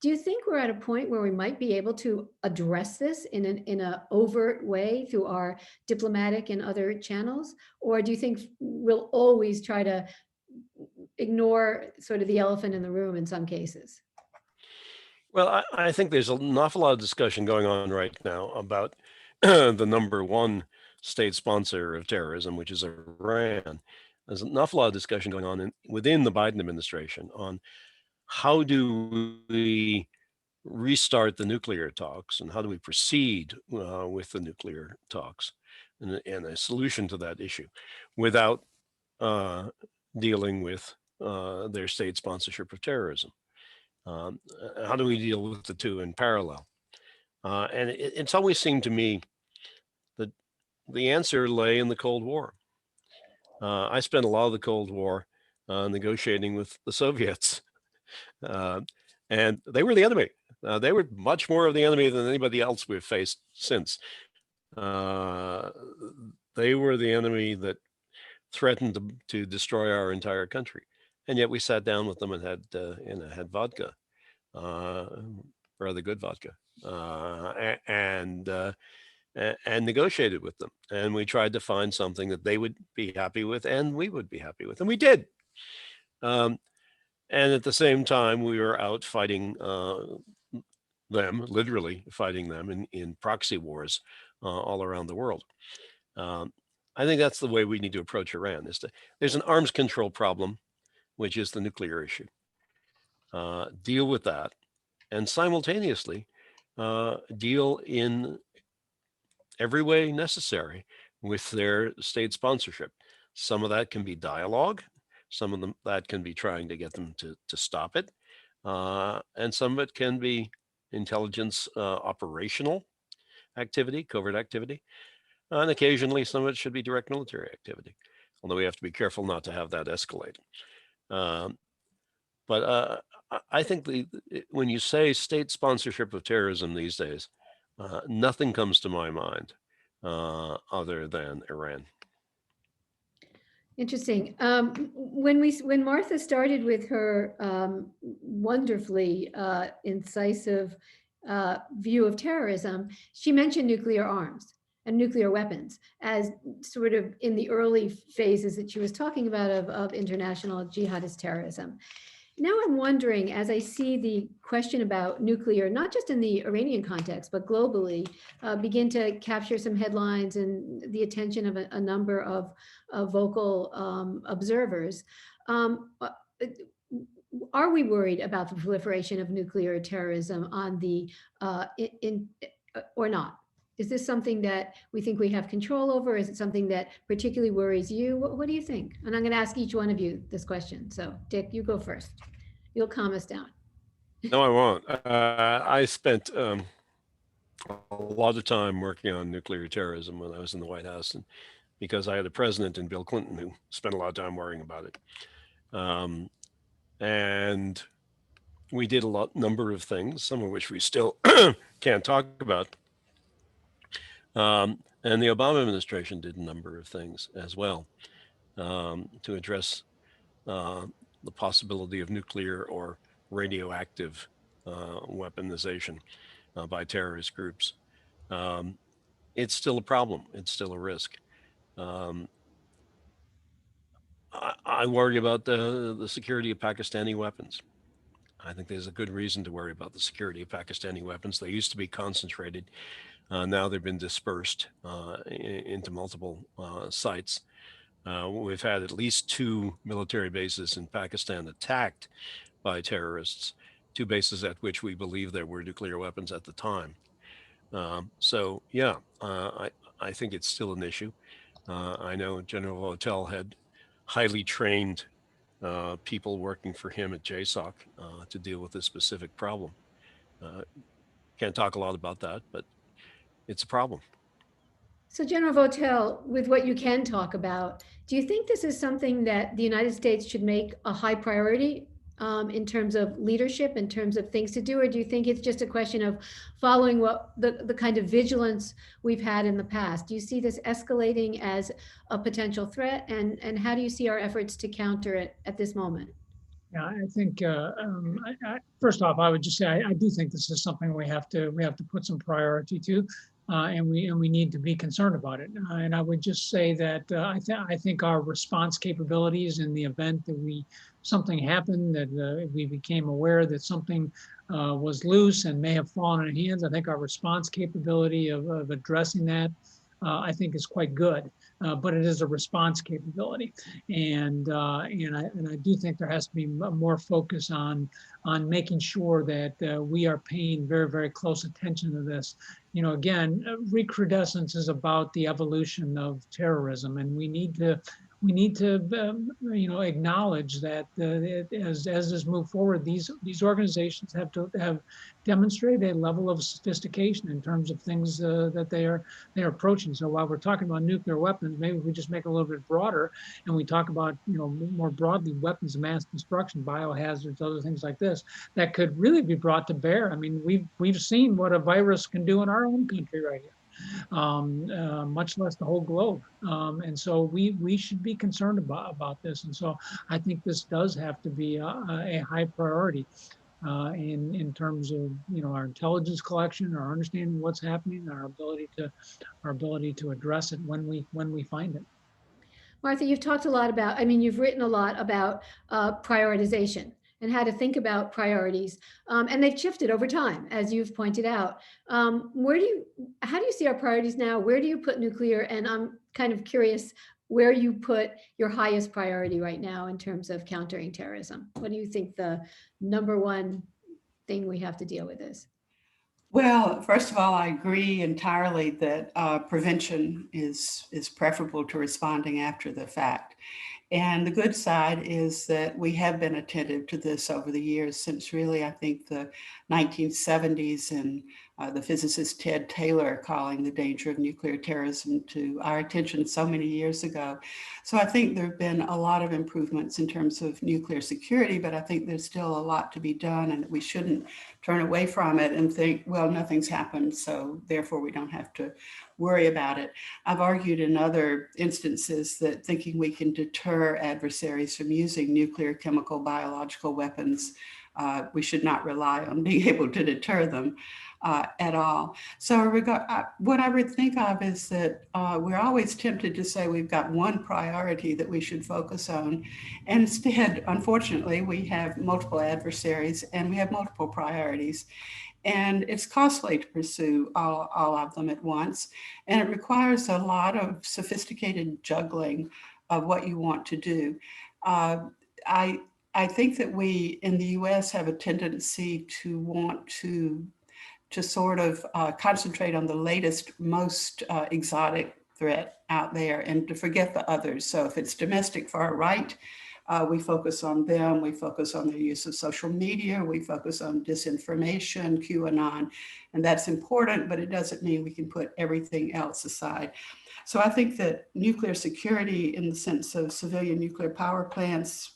Do you think we're at a point where we might be able to address this in an overt way through our diplomatic and other channels? Or do you think we'll always try to ignore sort of the elephant in the room in some cases? Well, I think there's an awful lot of discussion going on right now about the number one state sponsor of terrorism, which is Iran. There's an awful lot of discussion going on within the Biden administration on how do we restart the nuclear talks and how do we proceed with the nuclear talks and a solution to that issue without dealing with their state sponsorship of terrorism. How do we deal with the two in parallel? And it's always seemed to me that the answer lay in the Cold War. I spent a lot of the Cold War negotiating with the Soviets, and they were the enemy. They were much more of the enemy than anybody else we've faced since. They were the enemy that threatened to destroy our entire country, and yet we sat down with them and had vodka, rather good vodka, and negotiated with them. And we tried to find something that they would be happy with and we would be happy with, and we did. And at the same time, we were out fighting them, literally fighting them in proxy wars all around the world. I think that's the way we need to approach Iran. There's an arms control problem, which is the nuclear issue. Deal with that, and simultaneously deal in every way necessary with their state sponsorship. Some of that can be dialogue. Some of them that can be trying to get them to stop it. And some of it can be intelligence operational activity, covert activity. And occasionally some of it should be direct military activity, although we have to be careful not to have that escalate. But I think when you say state sponsorship of terrorism these days, nothing comes to my mind other than Iran. Interesting. When Martha started with her wonderfully incisive view of terrorism, she mentioned nuclear arms and nuclear weapons as sort of in the early phases that she was talking about of international jihadist terrorism. Now I'm wondering, as I see the question about nuclear, not just in the Iranian context, but globally, begin to capture some headlines and the attention of a number of vocal observers, are we worried about the proliferation of nuclear terrorism on the or not? Is this something that we think we have control over? Is it something that particularly worries you? What do you think? And I'm going to ask each one of you this question. So Dick, you go first. You'll calm us down. No, I won't. I spent a lot of time working on nuclear terrorism when I was in the White House, and because I had a president in Bill Clinton who spent a lot of time worrying about it. And we did number of things, some of which we still can't talk about. And the Obama administration did a number of things as well to address the possibility of nuclear or radioactive weaponization by terrorist groups. It's still a problem. It's still a risk. I worry about the security of Pakistani weapons. I think there's a good reason to worry about the security of Pakistani weapons. They used to be concentrated. Now they've been dispersed into multiple sites. We've had at least 2 military bases in Pakistan attacked by terrorists, 2 bases at which we believe there were nuclear weapons at the time. So yeah, I think it's still an issue. I know General Votel had highly trained people working for him at JSOC to deal with this specific problem. Can't talk a lot about that, but it's a problem. So General Votel, with what you can talk about, do you think this is something that the United States should make a high priority in terms of leadership, in terms of things to do, or do you think it's just a question of following what the kind of vigilance we've had in the past? Do you see this escalating as a potential threat, and how do you see our efforts to counter it at this moment? Yeah, I think first off, I would just say I do think this is something we have to put some priority to, and we need to be concerned about it. And I would just say that I think our response capabilities in the event that something happened, that we became aware that something was loose and may have fallen in our hands. I think our response capability of addressing that, I think, is quite good. But it is a response capability, and I do think there has to be more focus on making sure that we are paying very, very close attention to this. Again, recrudescence is about the evolution of terrorism, and we need to acknowledge that as this move forward, these organizations have demonstrated a level of sophistication in terms of things that they're approaching. So while we're talking about nuclear weapons, maybe we just make it a little bit broader, and we talk about more broadly weapons of mass destruction, biohazards, other things like this that could really be brought to bear. I mean, we've seen what a virus can do in our own country right here. Much less the whole globe. And so we should be concerned about this. And so I think this does have to be a high priority in terms of our intelligence collection, our understanding of what's happening, our ability to address it when we find it. Martha, you've talked a lot about, you've written a lot about prioritization and how to think about priorities. And they've shifted over time, as you've pointed out. How do you see our priorities now? Where do you put nuclear? And I'm kind of curious where you put your highest priority right now in terms of countering terrorism. What do you think the number one thing we have to deal with is? Well, first of all, I agree entirely that prevention is preferable to responding after the fact. And the good side is that we have been attentive to this over the years since really, I think, the 1970s, and the physicist Ted Taylor calling the danger of nuclear terrorism to our attention so many years ago. So I think there have been a lot of improvements in terms of nuclear security, but I think there's still a lot to be done, and that we shouldn't turn away from it and think, well, nothing's happened, so therefore we don't have to worry about it. I've argued in other instances that thinking we can deter adversaries from using nuclear, chemical, biological weapons, we should not rely on being able to deter them at all. So what I would think of is that we're always tempted to say we've got one priority that we should focus on. And instead, unfortunately, we have multiple adversaries and we have multiple priorities. And it's costly to pursue all of them at once. And it requires a lot of sophisticated juggling of what you want to do. I think that we in the US have a tendency to want to sort of concentrate on the latest, most exotic threat out there and to forget the others. So if it's domestic far right, we focus on them, we focus on the use of social media, we focus on disinformation, QAnon, and that's important, but it doesn't mean we can put everything else aside. So I think that nuclear security in the sense of civilian nuclear power plants,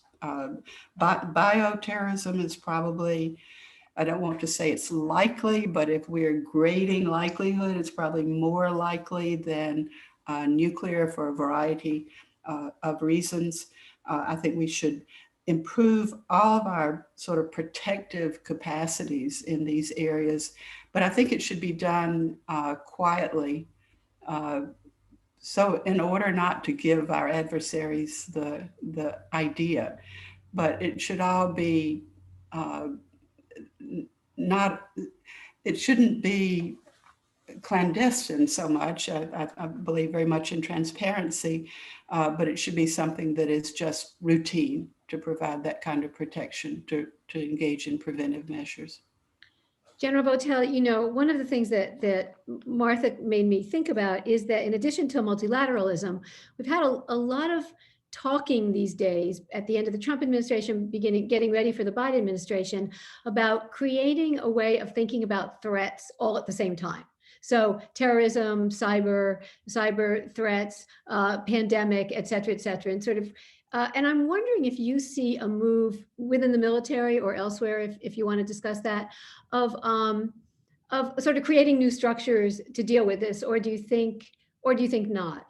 bioterrorism is probably, I don't want to say it's likely, but if we're grading likelihood, it's probably more likely than nuclear for a variety of reasons. I think we should improve all of our sort of protective capacities in these areas, but I think it should be done quietly. So in order not to give our adversaries the idea, but it should all be it shouldn't be clandestine so much. I believe very much in transparency, but it should be something that is just routine to provide that kind of protection, to engage in preventive measures. General Votel, one of the things that Martha made me think about is that in addition to multilateralism, we've had a lot of talking these days at the end of the Trump administration, getting ready for the Biden administration, about creating a way of thinking about threats all at the same time. So terrorism, cyber threats, pandemic, et cetera, and sort of And I'm wondering if you see a move within the military or elsewhere, if you want to discuss that, of sort of creating new structures to deal with this, or do you think not?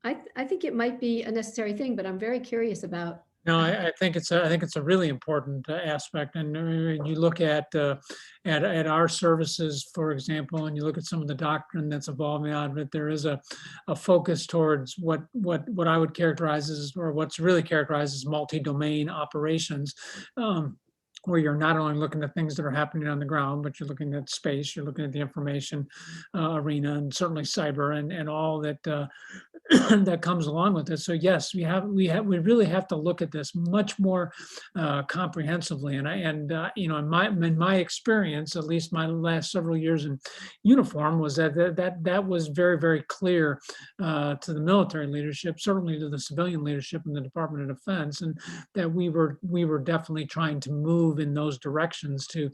I think it might be a necessary thing, but I'm very curious about. No, I think it's a really important aspect, and you look at our services, for example, and you look at some of the doctrine that's evolving out of it. There is a focus towards what I would characterize as, or what's really characterized as, multi-domain operations. Where you're not only looking at things that are happening on the ground, but you're looking at space, you're looking at the information arena, and certainly cyber, and all that that comes along with it. So yes, we really have to look at this much more comprehensively. And you know, in my experience, at least my last several years in uniform, was that was very, very clear to the military leadership, certainly to the civilian leadership in the Department of Defense, and that we were definitely trying to move in those directions to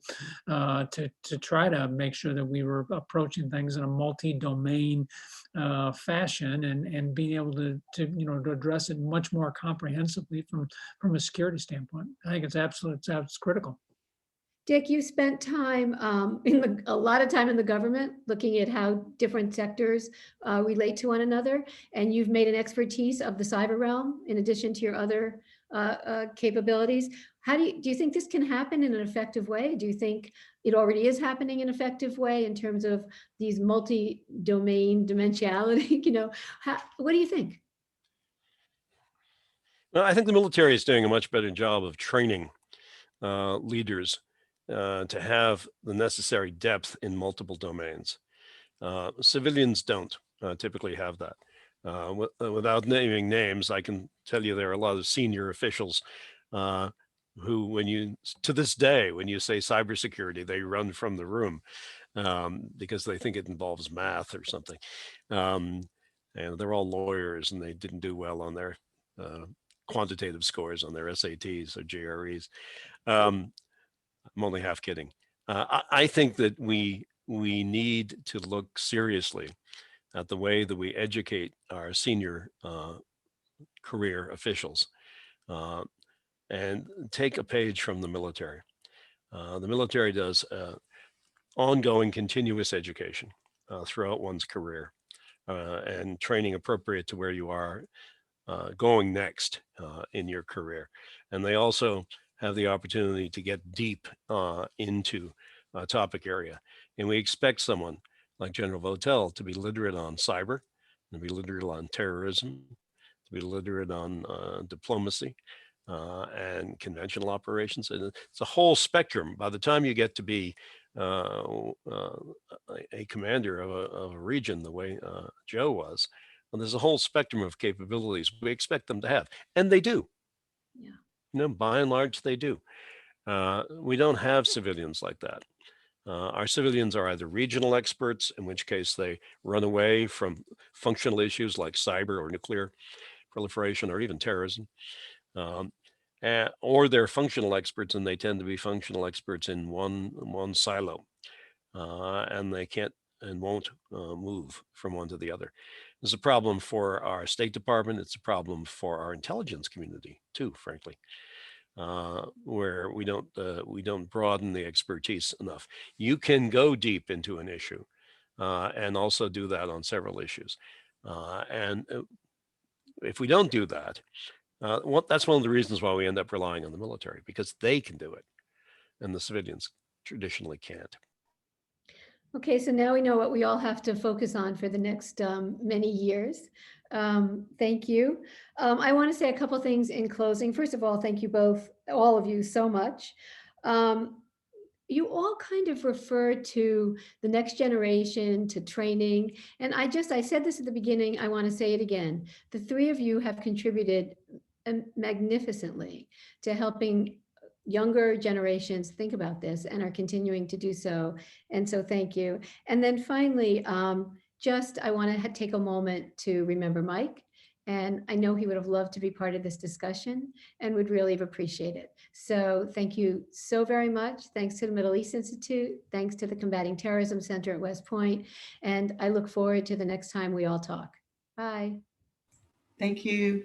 try to make sure that we were approaching things in a multi-domain fashion, and being able to to address it much more comprehensively from a security standpoint. I think it's critical. Dick, you spent time a lot of time in the government looking at how different sectors relate to one another, and you've made an expertise of the cyber realm in addition to your other capabilities. How do you think this can happen in an effective way? Do you think it already is happening in an effective way in terms of these multi-domain dimensionality? What do you think? Well, I think the military is doing a much better job of training leaders to have the necessary depth in multiple domains. Civilians don't typically have that. Without naming names, I can tell you there are a lot of senior officials who, to this day, when you say cybersecurity, they run from the room because they think it involves math or something. And they're all lawyers, and they didn't do well on their quantitative scores on their SATs or GREs. I'm only half kidding. I think that we need to look seriously at the way that we educate our senior career officials and take a page from the military. The military does ongoing continuous education throughout one's career and training appropriate to where you are going next in your career. And they also have the opportunity to get deep into a topic area. And we expect someone like General Votel to be literate on cyber, to be literate on terrorism, to be literate on diplomacy and conventional operations. And it's a whole spectrum. By the time you get to be a commander of a region, the way Joe was, well, there's a whole spectrum of capabilities we expect them to have, and they do. Yeah. By and large, they do. We don't have civilians like that. Our civilians are either regional experts, in which case they run away from functional issues like cyber or nuclear proliferation or even terrorism, or they're functional experts, and they tend to be functional experts in one silo, and they can't and won't move from one to the other. It's a problem for our State Department. It's a problem for our intelligence community too, frankly. Where we don't broaden the expertise enough. You can go deep into an issue and also do that on several issues. And if we don't do that, that's one of the reasons why we end up relying on the military, because they can do it and the civilians traditionally can't. Okay, so now we know what we all have to focus on for the next many years. Thank you. I want to say a couple things in closing. First of all, thank you all of you so much. You all kind of refer to the next generation, to training. And I said this at the beginning, I want to say it again. The three of you have contributed magnificently to helping younger generations think about this and are continuing to do so. And so thank you. And then finally, I want to take a moment to remember Mike. And I know he would have loved to be part of this discussion and would really have appreciated it. So thank you so very much. Thanks to the Middle East Institute. Thanks to the Combating Terrorism Center at West Point. And I look forward to the next time we all talk. Bye. Thank you.